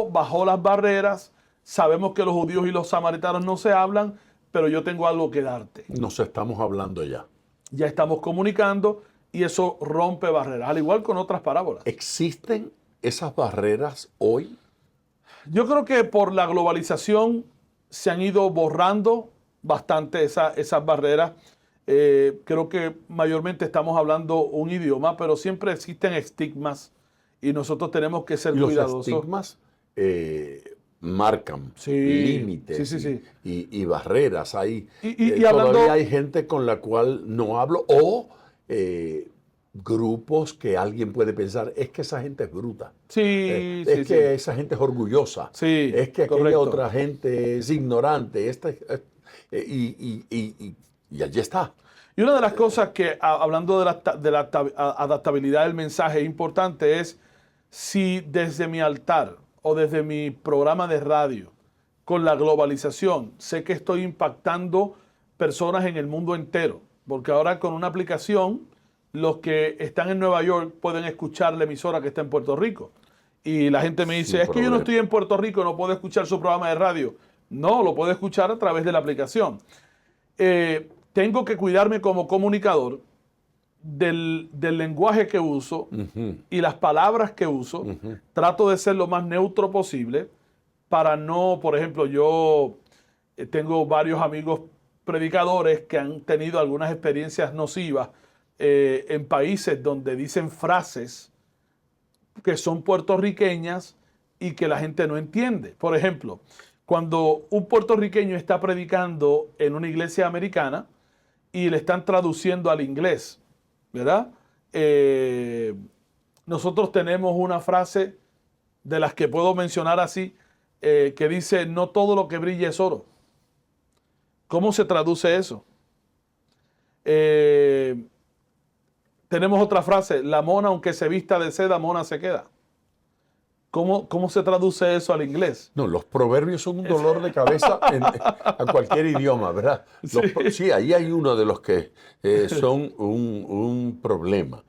bajó las barreras. Sabemos que los judíos y los samaritanos no se hablan, pero yo tengo algo que darte. Nos estamos hablando ya. Ya estamos comunicando y eso rompe barreras, al igual con otras parábolas. ¿Existen esas barreras hoy? Yo creo que por la globalización se han ido borrando bastante esas barreras. Creo que mayormente estamos hablando un idioma, pero siempre existen estigmas y nosotros tenemos que ser cuidadosos. Los estigmas marcan límites y barreras. Todavía hay gente con la cual no hablo o grupos que alguien puede pensar, es que esa gente es bruta. Esa gente es orgullosa. Es que aquella otra gente es ignorante. Y allí está. Y una de las cosas que, hablando de la adaptabilidad del mensaje importante es, si desde mi altar o desde mi programa de radio, con la globalización, sé que estoy impactando personas en el mundo entero, porque ahora con una aplicación, los que están en Nueva York pueden escuchar la emisora que está en Puerto Rico. Y la gente me dice, que yo no estoy en Puerto Rico, no puedo escuchar su programa de radio. No, lo puedo escuchar a través de la aplicación. Tengo que cuidarme como comunicador del lenguaje que uso y las palabras que uso. Trato de ser lo más neutro posible para no, por ejemplo, yo tengo varios amigos predicadores que han tenido algunas experiencias nocivas en países donde dicen frases que son puertorriqueñas y que la gente no entiende. Por ejemplo, cuando un puertorriqueño está predicando en una iglesia americana y le están traduciendo al inglés, ¿verdad? Nosotros tenemos una frase de las que puedo mencionar así, que dice, no todo lo que brilla es oro. ¿Cómo se traduce eso? Tenemos otra frase, la mona aunque se vista de seda, mona se queda. ¿Cómo se traduce eso al inglés? No, los proverbios son un dolor de cabeza a cualquier idioma, ¿verdad? Sí, ahí hay uno de los que son un problema.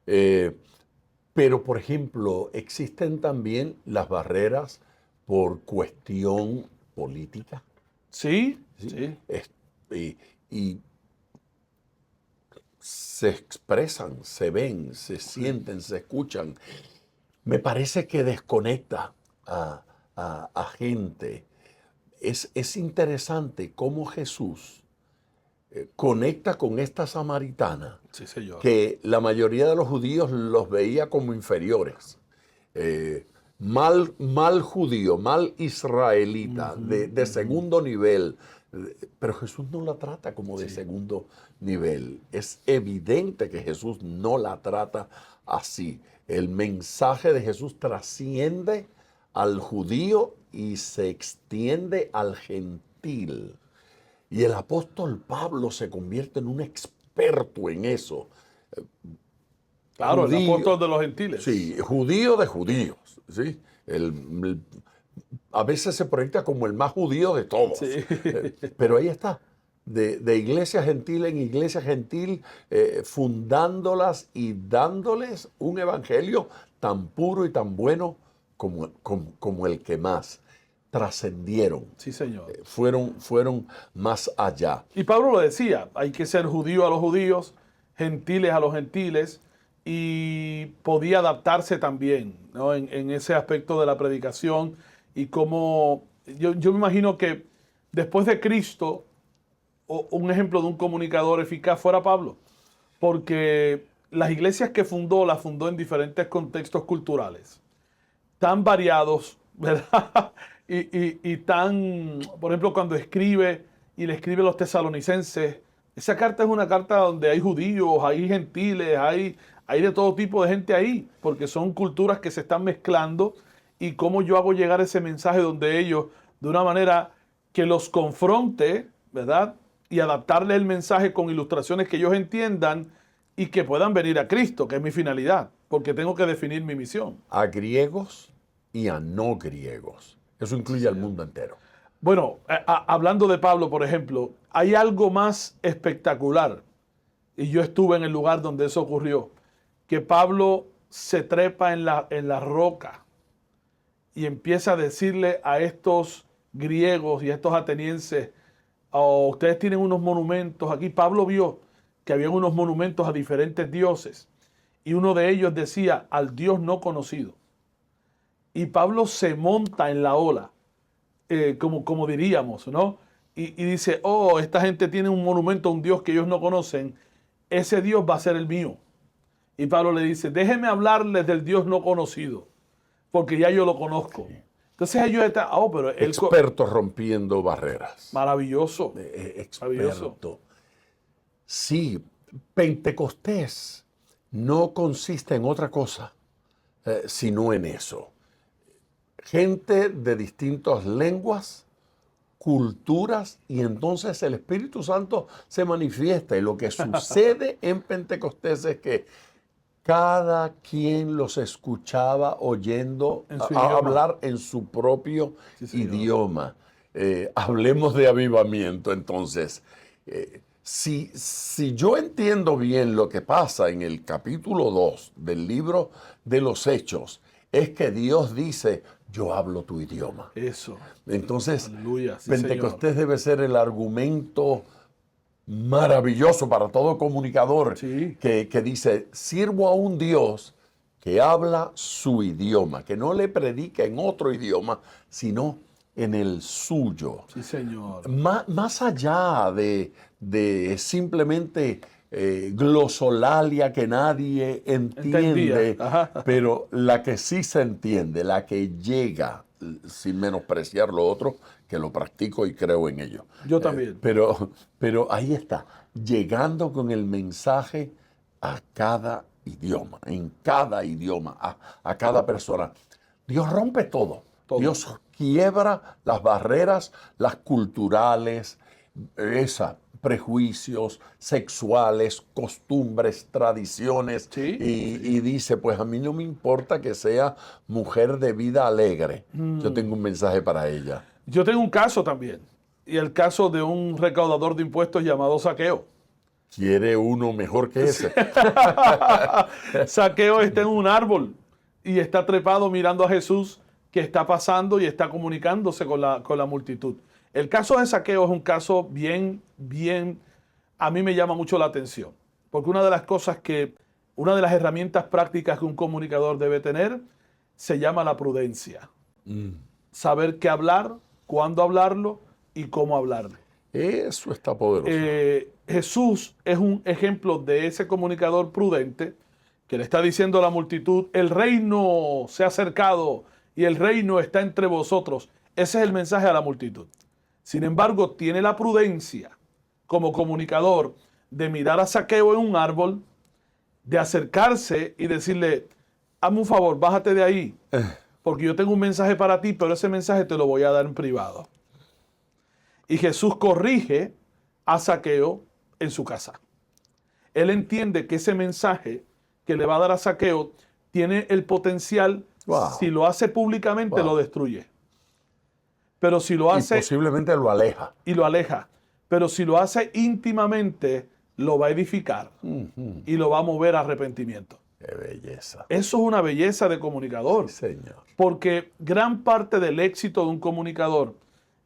Pero, por ejemplo, existen también las barreras por cuestión política. Sí. Y se expresan, se ven, se sienten, se escuchan. Me parece que desconecta a gente es interesante cómo Jesús conecta con esta samaritana, Sí, señor. que la mayoría de los judíos los veía como inferiores. Mal judío, mal israelita, de segundo nivel. Pero Jesús no la trata como de segundo nivel. Es evidente que Jesús no la trata así. El mensaje de Jesús trasciende al judío y se extiende al gentil. Y el apóstol Pablo se convierte en un experto en eso. Claro, Judío. el apóstol de los gentiles. Sí, judío de judíos. ¿Sí? A veces se proyecta como el más judío de todos. Sí. Pero ahí está. De iglesia gentil en iglesia gentil, fundándolas y dándoles un evangelio tan puro y tan bueno como el que más trascendieron. Sí, señor. Fueron más allá. Y Pablo lo decía, hay que ser judío a los judíos, gentiles a los gentiles, y podía adaptarse también, ¿no? en ese aspecto de la predicación. Y como yo me imagino que después de Cristo, un ejemplo de un comunicador eficaz fuera Pablo, porque las iglesias que fundó, las fundó en diferentes contextos culturales, tan variados, ¿verdad? y tan, por ejemplo, cuando escribe y le escribe a los tesalonicenses, esa carta es una carta donde hay judíos, hay gentiles, hay de todo tipo de gente ahí, porque son culturas que se están mezclando, y cómo yo hago llegar ese mensaje donde ellos, de una manera que los confronte, ¿verdad? Y adaptarle el mensaje con ilustraciones que ellos entiendan y que puedan venir a Cristo, que es mi finalidad, porque tengo que definir mi misión. A griegos y a no griegos. Eso incluye al mundo entero. Bueno, hablando de Pablo, por ejemplo, hay algo más espectacular, y yo estuve en el lugar donde eso ocurrió, que Pablo se trepa en la roca y empieza a decirle a estos griegos y a estos atenienses, oh, ustedes tienen unos monumentos aquí. Pablo vio que había unos monumentos a diferentes dioses, y uno de ellos decía al Dios no conocido. Y Pablo se monta en la ola, como diríamos, ¿no? Y dice, oh, esta gente tiene un monumento a un Dios que ellos no conocen, ese Dios va a ser el mío. Y Pablo le dice, déjenme hablarles del Dios no conocido, porque ya yo lo conozco. Sí. Entonces ellos están, pero expertos rompiendo barreras. Maravilloso. Experto. Maravilloso. Sí, Pentecostés no consiste en otra cosa, sino en eso. Gente de distintas lenguas, culturas, y entonces el Espíritu Santo se manifiesta. Y lo que sucede en Pentecostés es que cada quien los escuchaba oyendo hablar en su propio idioma. Hablemos de avivamiento, entonces. Si yo entiendo bien lo que pasa en el capítulo 2 del libro de los Hechos, es que Dios dice, yo hablo tu idioma. Eso. Entonces, aleluya, sí, Pentecostés debe ser el argumento maravilloso para todo comunicador, sí, que dice, sirvo a un Dios que habla su idioma, que no le predica en otro idioma, sino en el suyo. Sí, Señor. Más allá de simplemente glosolalia que nadie entiende, pero la que sí se entiende, la que llega, sin menospreciar lo otro, que lo practico y creo en ello. Yo también. Pero ahí está, llegando con el mensaje a cada idioma, en cada idioma, a cada persona. Dios rompe todo. Dios quiebra las barreras, las culturales, prejuicios sexuales, costumbres, tradiciones, ¿sí? Y dice, pues a mí no me importa que sea mujer de vida alegre. Yo tengo un mensaje para ella. Yo tengo un caso también, y el caso de un recaudador de impuestos llamado Zaqueo. ¿Quiere uno mejor que ese? Zaqueo está en un árbol y está trepado mirando a Jesús, que está pasando y está comunicándose con la multitud. El caso de Zaqueo es un caso bien, a mí me llama mucho la atención, porque una de las herramientas prácticas que un comunicador debe tener se llama la prudencia. Saber qué hablar, cuándo hablarlo y cómo hablarlo. Eso está poderoso. Jesús es un ejemplo de ese comunicador prudente que le está diciendo a la multitud, el reino se ha acercado y el reino está entre vosotros. Ese es el mensaje a la multitud. Sin embargo, tiene la prudencia como comunicador de mirar a Zaqueo en un árbol, de acercarse y decirle, hazme un favor, bájate de ahí, porque yo tengo un mensaje para ti, pero ese mensaje te lo voy a dar en privado. Y Jesús corrige a Zaqueo en su casa. Él entiende que ese mensaje que le va a dar a Zaqueo tiene el potencial, si lo hace públicamente, lo destruye. Pero si lo hace... Y posiblemente lo aleja. Y lo aleja. Pero si lo hace íntimamente, lo va a edificar y lo va a mover a arrepentimiento. ¡Qué belleza! Eso es una belleza de comunicador. Sí, señor. Porque gran parte del éxito de un comunicador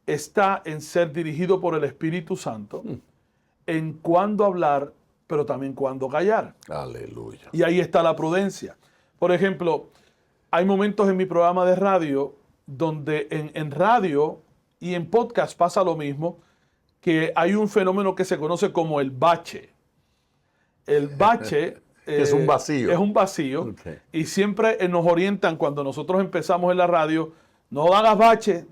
está en ser dirigido por el Espíritu Santo, en cuándo hablar, pero también cuándo callar. Aleluya. Y ahí está la prudencia. Por ejemplo, hay momentos en mi programa de radio donde en radio y en podcast pasa lo mismo, que hay un fenómeno que se conoce como el bache. El bache es un vacío. Es un vacío. Okay. Y siempre nos orientan cuando nosotros empezamos en la radio, no hagas bache,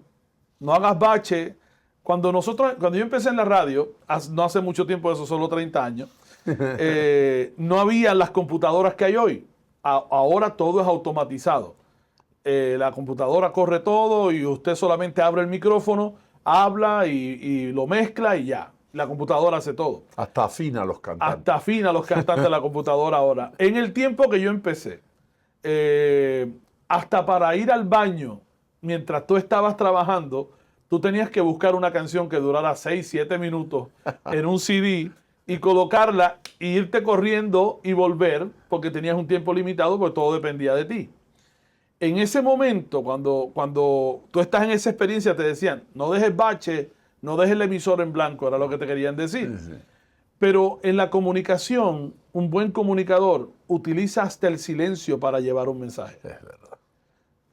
no hagas bache. Cuando yo empecé en la radio, no hace mucho tiempo, eso solo 30 años, no había las computadoras que hay hoy. Ahora todo es automatizado. La computadora corre todo y usted solamente abre el micrófono, habla y lo mezcla y ya. La computadora hace todo. Hasta afina los cantantes. Hasta afina los cantantes de la computadora ahora. En el tiempo que yo empecé, hasta para ir al baño, mientras tú estabas trabajando, tú tenías que buscar una canción que durara 6, 7 minutos en un CD y colocarla e irte corriendo y volver, porque tenías un tiempo limitado, porque todo dependía de ti. En ese momento, cuando tú estás en esa experiencia, te decían, no dejes bache, no dejes el emisor en blanco, era lo que te querían decir. Sí. Pero en la comunicación, un buen comunicador utiliza hasta el silencio para llevar un mensaje. Es verdad.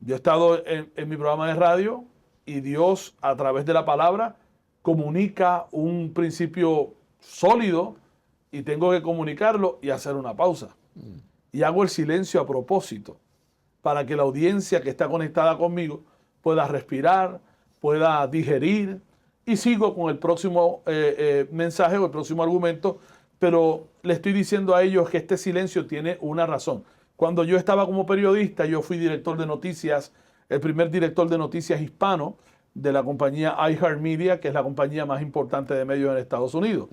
Yo he estado en mi programa de radio y Dios, a través de la palabra, comunica un principio sólido y tengo que comunicarlo y hacer una pausa. Y hago el silencio a propósito, para que la audiencia que está conectada conmigo pueda respirar, pueda digerir, y sigo con el próximo mensaje o el próximo argumento, pero le estoy diciendo a ellos que este silencio tiene una razón. Cuando yo estaba como periodista, yo fui director de noticias, el primer director de noticias hispano de la compañía iHeartMedia, que es la compañía más importante de medios en Estados Unidos.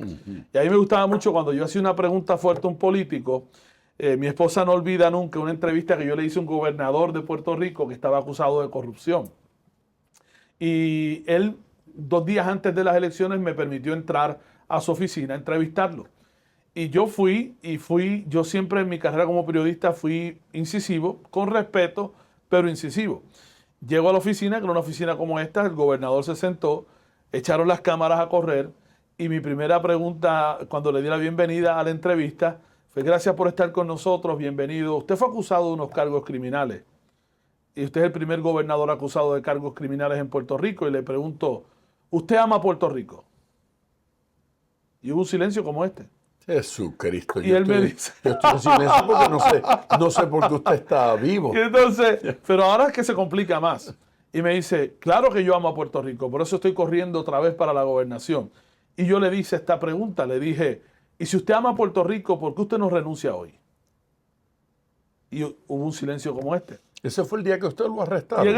Y a mí me gustaba mucho cuando yo hacía una pregunta fuerte a un político. Mi esposa no olvida nunca una entrevista que yo le hice a un gobernador de Puerto Rico que estaba acusado de corrupción. Y él, 2 días antes de las elecciones, me permitió entrar a su oficina a entrevistarlo. Y yo yo siempre en mi carrera como periodista fui incisivo, con respeto, pero incisivo. Llego a la oficina, que era una oficina como esta, el gobernador se sentó, echaron las cámaras a correr y mi primera pregunta, cuando le di la bienvenida a la entrevista, fue: gracias por estar con nosotros, bienvenido. Usted fue acusado de unos cargos criminales y usted es el primer gobernador acusado de cargos criminales en Puerto Rico. Y le pregunto, ¿usted ama a Puerto Rico? Y hubo un silencio como este. Jesucristo. Y él me dice... Yo estoy en silencio porque no sé por qué usted está vivo. Y entonces, pero ahora es que se complica más. Y me dice, claro que yo amo a Puerto Rico, por eso estoy corriendo otra vez para la gobernación. Y yo le hice esta pregunta, le dije, ¿y si usted ama a Puerto Rico, por qué usted no renuncia hoy? Y hubo un silencio como este. Ese fue el día que usted lo arrestaron.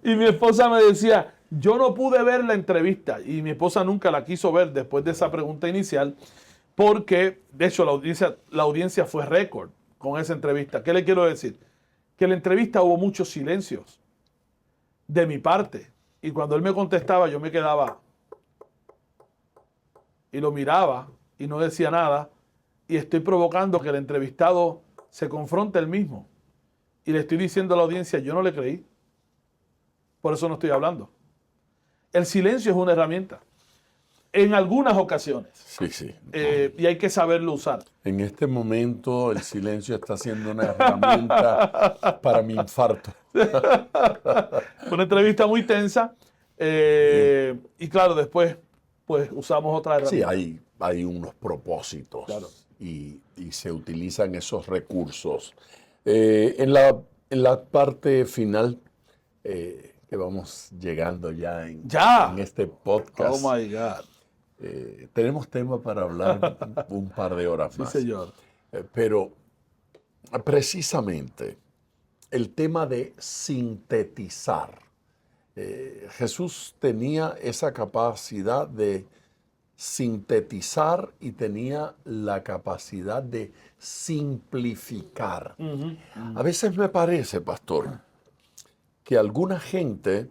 Y mi esposa me decía, yo no pude ver la entrevista, y mi esposa nunca la quiso ver después de esa pregunta inicial, porque, de hecho, la audiencia fue récord con esa entrevista. ¿Qué le quiero decir? Que en la entrevista hubo muchos silencios de mi parte, y cuando él me contestaba, yo me quedaba y lo miraba y no decía nada, y estoy provocando que el entrevistado se confronte él mismo. Y le estoy diciendo a la audiencia, yo no le creí. Por eso no estoy hablando. El silencio es una herramienta. en algunas ocasiones. Sí, sí. Y hay que saberlo usar. En este momento el silencio está siendo una herramienta para mi infarto. Una entrevista muy tensa. Y claro, después pues usamos otra herramienta. Sí, hay unos propósitos, Claro. y se utilizan esos recursos. En la parte final, que vamos llegando ya en este podcast, Oh my God. tenemos tema para hablar un par de horas Sí, más. señor. Pero precisamente el tema de sintetizar. Jesús tenía esa capacidad de sintetizar y tenía la capacidad de simplificar. A veces me parece, pastor, que alguna gente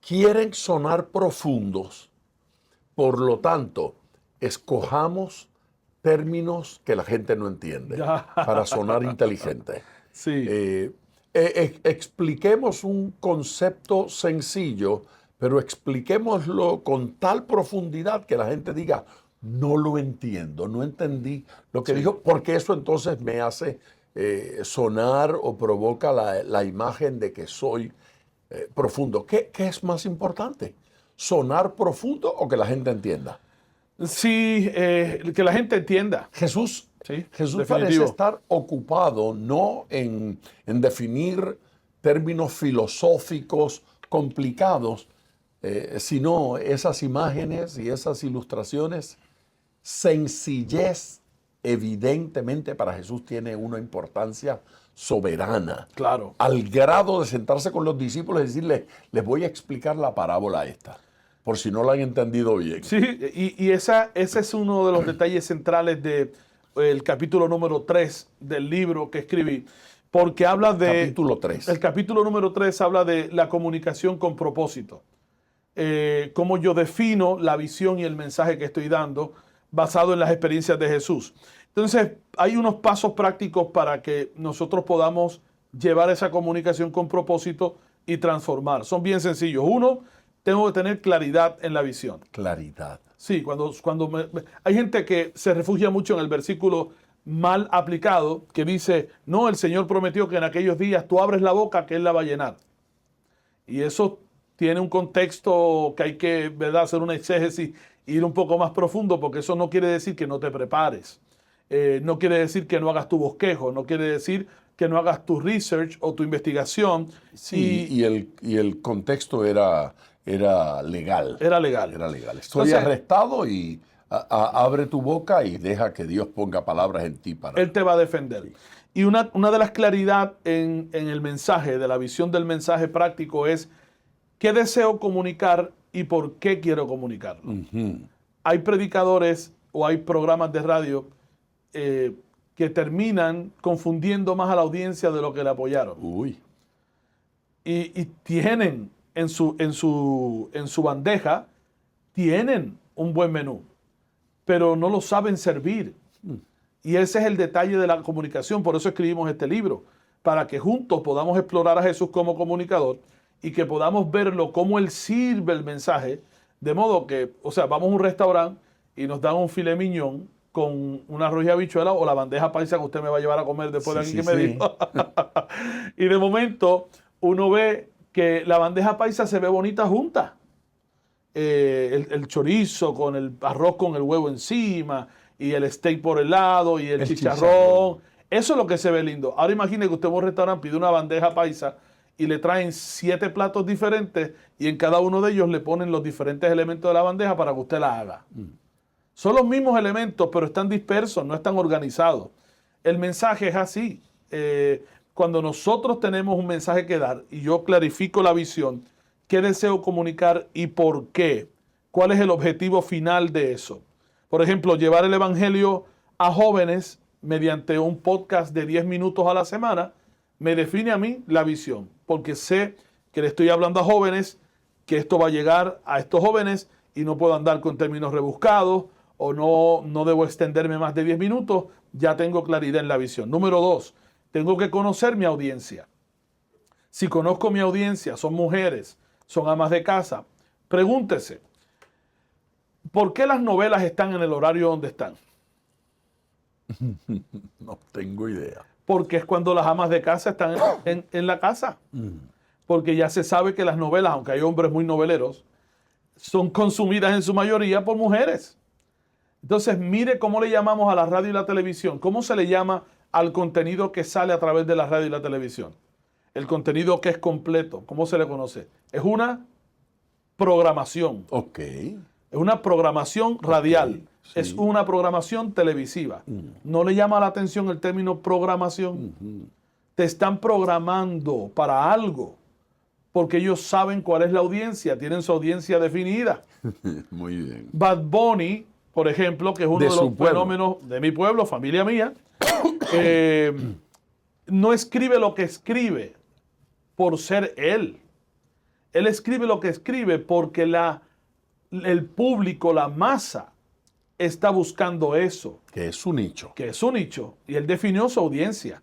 quieren sonar profundos, por lo tanto, escojamos términos que la gente no entiende para sonar inteligente. Sí. Expliquemos un concepto sencillo, pero expliquémoslo con tal profundidad que la gente diga, no lo entiendo, no entendí lo que dijo, porque eso entonces me hace sonar o provoca la imagen de que soy profundo. ¿Qué es más importante? ¿Sonar profundo o que la gente entienda? Sí, que la gente entienda. Jesús definitivo. parece estar ocupado no en definir términos filosóficos complicados, sino esas imágenes y esas ilustraciones. Sencillez, evidentemente, para Jesús tiene una importancia soberana. Claro. Al grado de sentarse con los discípulos y decirles, les voy a explicar la parábola esta, por si no la han entendido bien. Sí, y ese es uno de los detalles centrales del capítulo número 3 del libro que escribí, porque habla de... Capítulo 3. El capítulo número 3 habla de la comunicación con propósito. Cómo yo defino la visión y el mensaje que estoy dando basado en las experiencias de Jesús. Entonces, hay unos pasos prácticos para que nosotros podamos llevar esa comunicación con propósito y transformar. Son bien sencillos. Uno, tengo que tener claridad en la visión. Claridad. Sí, hay gente que se refugia mucho en el versículo mal aplicado, que dice, no, el Señor prometió que en aquellos días tú abres la boca, que Él la va a llenar. Y eso tiene un contexto que hay que, ¿verdad?, hacer una exégesis e ir un poco más profundo, porque eso no quiere decir que no te prepares. No quiere decir que no hagas tu bosquejo, no quiere decir que no hagas tu research o tu investigación. Sí, y el contexto era legal. Era legal. Era legal. Estoy arrestado y abre tu boca y deja que Dios ponga palabras en ti para... Él te va a defender. Sí. Y una de las claridades en el mensaje, de la visión del mensaje práctico es qué deseo comunicar y por qué quiero comunicarlo. Hay predicadores o hay programas de radio que terminan confundiendo más a la audiencia de lo que le apoyaron. Uy. Y tienen en su bandeja, tienen un buen menú, pero no lo saben servir. Y ese es el detalle de la comunicación. Por eso escribimos este libro, para que juntos podamos explorar a Jesús como comunicador y que podamos verlo cómo Él sirve el mensaje, de modo que, o sea, vamos a un restaurante y nos dan un filet mignon con una arroz y habichuela o la bandeja paisa que usted me va a llevar a comer después de alguien que me dijo. Y de momento uno ve que la bandeja paisa se ve bonita junta. El chorizo con el arroz con el huevo encima y el steak por el lado y el chicharrón. Eso es lo que se ve lindo. Ahora imagine que usted va a un restaurante, pide una bandeja paisa y le traen 7 platos diferentes y en cada uno de ellos le ponen los diferentes elementos de la bandeja para que usted la haga. Son los mismos elementos, pero están dispersos, no están organizados. El mensaje es así. Cuando nosotros tenemos un mensaje que dar y yo clarifico la visión, qué deseo comunicar y por qué, cuál es el objetivo final de eso. Por ejemplo, llevar el evangelio a jóvenes mediante un podcast de 10 minutos a la semana me define a mí la visión, porque sé que le estoy hablando a jóvenes, que esto va a llegar a estos jóvenes y no puedo andar con términos rebuscados o no debo extenderme más de 10 minutos, ya tengo claridad en la visión. Número 2, tengo que conocer mi audiencia. Si conozco mi audiencia, son mujeres, son amas de casa, pregúntese, ¿Por qué las novelas están en el horario donde están? No tengo idea. Porque es cuando las amas de casa están en la casa. Porque ya se sabe que las novelas, aunque hay hombres muy noveleros, son consumidas en su mayoría por mujeres. Entonces, mire cómo le llamamos a la radio y la televisión. ¿Cómo se le llama al contenido que sale a través de la radio y la televisión? El contenido que es completo. ¿Cómo se le conoce? Es una programación. Ok. Es una programación radial. Sí. Es una programación televisiva. ¿No le llama la atención el término programación? Te están programando para algo. Porque ellos saben cuál es la audiencia. Tienen su audiencia definida. Muy bien. Bad Bunny, por ejemplo, que es uno De de su los pueblo. fenómenos de mi pueblo, familia mía, no escribe lo que escribe por ser él. Él escribe lo que escribe porque el público, la masa, está buscando eso, Que es su nicho. que es su nicho. Y él definió su audiencia.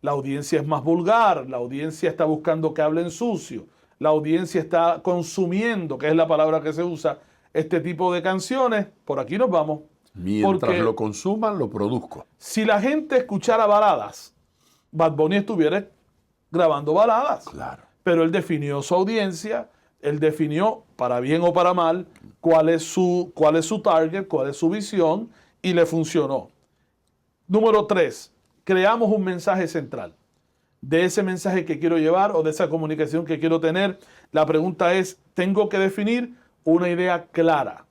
La audiencia es más vulgar, la audiencia está buscando que hablen sucio, la audiencia está consumiendo, que es la palabra que se usa, este tipo de canciones. Por aquí nos vamos. Mientras Porque lo consuman, lo produzco. si la gente escuchara baladas, Bad Bunny estuviera grabando baladas. Claro. Pero él definió su audiencia, él definió, para bien o para mal, cuál es su target, cuál es su visión, y le funcionó. Número 3, creamos un mensaje central. De ese mensaje que quiero llevar o de esa comunicación que quiero tener, la pregunta es, tengo que definir una idea clara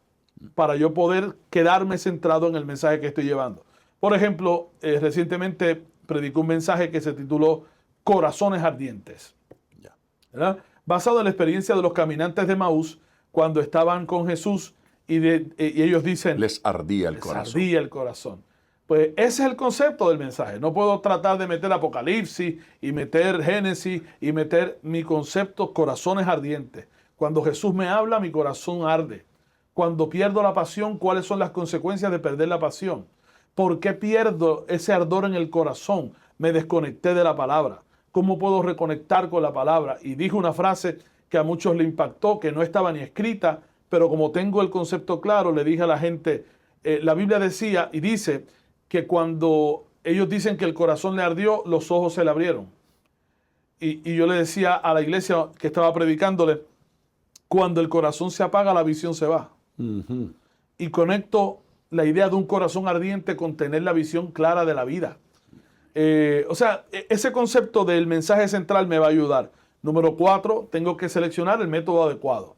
para yo poder quedarme centrado en el mensaje que estoy llevando. Por ejemplo, recientemente predicó un mensaje que se tituló Corazones Ardientes. Ya. ¿Verdad? Basado en la experiencia de los caminantes de Maús cuando estaban con Jesús y ellos dicen, Les ardía el les corazón. ardía el corazón. Pues ese es el concepto del mensaje. No puedo tratar de meter Apocalipsis y meter Génesis y meter mi concepto corazones ardientes. Cuando Jesús me habla, mi corazón arde. Cuando pierdo la pasión, ¿cuáles son las consecuencias de perder la pasión? ¿Por qué pierdo ese ardor en el corazón? Me desconecté de la palabra. ¿Cómo puedo reconectar con la palabra? Y dijo una frase que a muchos le impactó, que no estaba ni escrita, pero como tengo el concepto claro, le dije a la gente, la Biblia decía y dice que cuando ellos dicen que el corazón le ardió, los ojos se le abrieron. Y yo le decía a la iglesia que estaba predicándole, cuando el corazón se apaga, la visión se va. Y conecto la idea de un corazón ardiente con tener la visión clara de la vida. Ese concepto del mensaje central me va a ayudar. Número 4, tengo que seleccionar el método adecuado.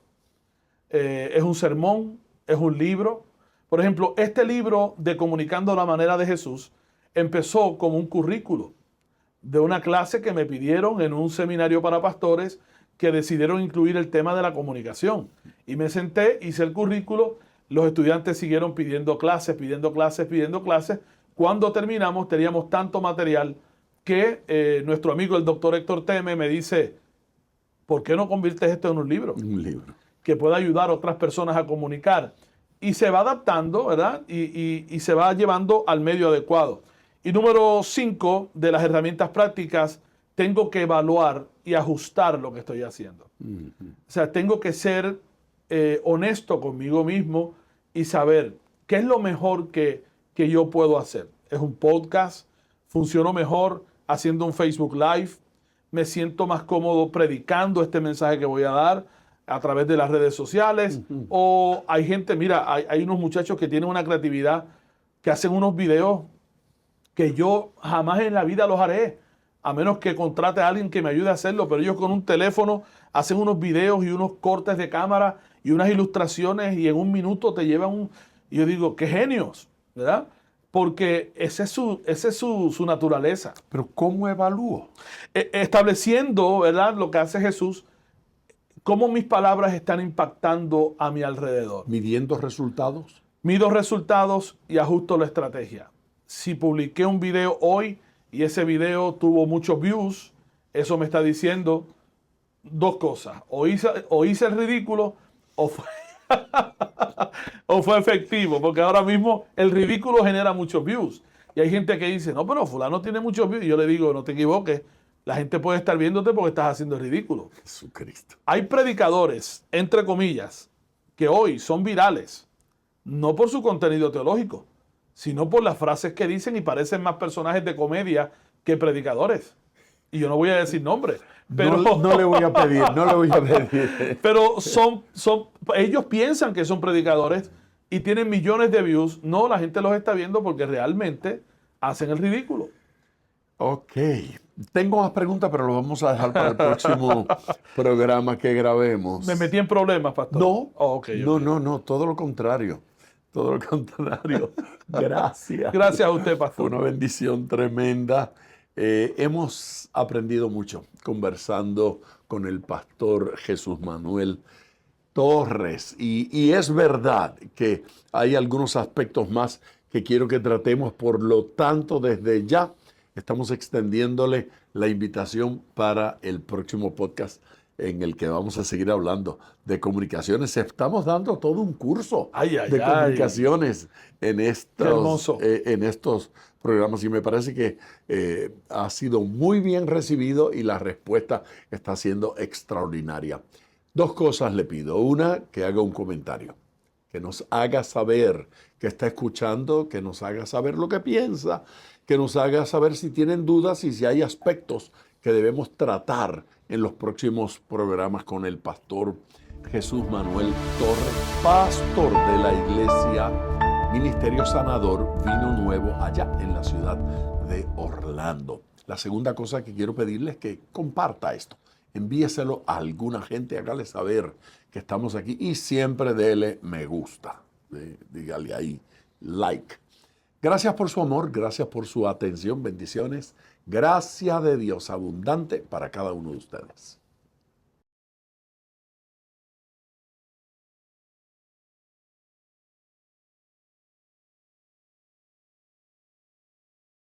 Es un sermón, es un libro. Por ejemplo, este libro de Comunicando la Manera de Jesús empezó como un currículo de una clase que me pidieron en un seminario para pastores que decidieron incluir el tema de la comunicación. Y me senté, hice el currículo, los estudiantes siguieron pidiendo clases. Cuando terminamos teníamos tanto material que nuestro amigo el doctor Héctor Teme me dice, ¿por qué no conviertes esto en un libro? Un libro. Que pueda ayudar a otras personas a comunicar. Y se va adaptando, ¿verdad? Y se va llevando al medio adecuado. Y número 5, de las herramientas prácticas, tengo que evaluar y ajustar lo que estoy haciendo. O sea, tengo que ser honesto conmigo mismo y saber qué es lo mejor que yo puedo hacer. Es un podcast, funciono mejor haciendo un Facebook Live, me siento más cómodo predicando este mensaje que voy a dar a través de las redes sociales. O hay gente, mira, hay unos muchachos que tienen una creatividad, que hacen unos videos que yo jamás en la vida los haré, a menos que contrate a alguien que me ayude a hacerlo, pero ellos con un teléfono hacen unos videos y unos cortes de cámara y unas ilustraciones y en un minuto te llevan un... Y yo digo, qué genios, ¿verdad? Porque esa es su naturaleza. Pero ¿cómo evalúo? Estableciendo, ¿verdad?, lo que hace Jesús, cómo mis palabras están impactando a mi alrededor. ¿Midiendo resultados? Mido resultados y ajusto la estrategia. Si publiqué un video hoy y ese video tuvo muchos views, eso me está diciendo dos cosas. O hice el ridículo o fue efectivo, porque ahora mismo el ridículo genera muchos views. Y hay gente que dice, no, pero fulano tiene muchos views. Y yo le digo, no te equivoques, la gente puede estar viéndote porque estás haciendo el ridículo. Jesucristo. Hay predicadores, entre comillas, que hoy son virales no por su contenido teológico, sino por las frases que dicen y parecen más personajes de comedia que predicadores. Y yo no voy a decir nombres, pero No le voy a pedir, no le voy a pedir. pero ellos piensan que son predicadores y tienen millones de views. No, la gente los está viendo porque realmente hacen el ridículo. Ok, tengo más preguntas, pero lo vamos a dejar para el próximo programa que grabemos. Me metí en problemas, pastor. No, Oh, ok. no, todo lo contrario. Todo lo contrario. Gracias. Gracias a usted, Fue pastor. una bendición tremenda. Hemos aprendido mucho conversando con el pastor Jesús Manuel Torres. Y es verdad que hay algunos aspectos más que quiero que tratemos. Por lo tanto, desde ya estamos extendiéndole la invitación para el próximo podcast en el que vamos a seguir hablando de comunicaciones. Estamos dando todo un curso de comunicaciones en estos programas y me parece que ha sido muy bien recibido y la respuesta está siendo extraordinaria. Dos cosas le pido. Una, que haga un comentario, que nos haga saber que está escuchando, que nos haga saber lo que piensa, que nos haga saber si tienen dudas y si hay aspectos que debemos tratar en los próximos programas con el pastor Jesús Manuel Torres, pastor de la iglesia Ministerio Sanador Vino Nuevo allá en la ciudad de Orlando. La segunda cosa que quiero pedirles es que comparta esto. Envíeselo a alguna gente, hágale saber que estamos aquí y siempre dele me gusta. Dígale ahí, like. Gracias por su amor, gracias por su atención, bendiciones. Gracia de Dios abundante para cada uno de ustedes.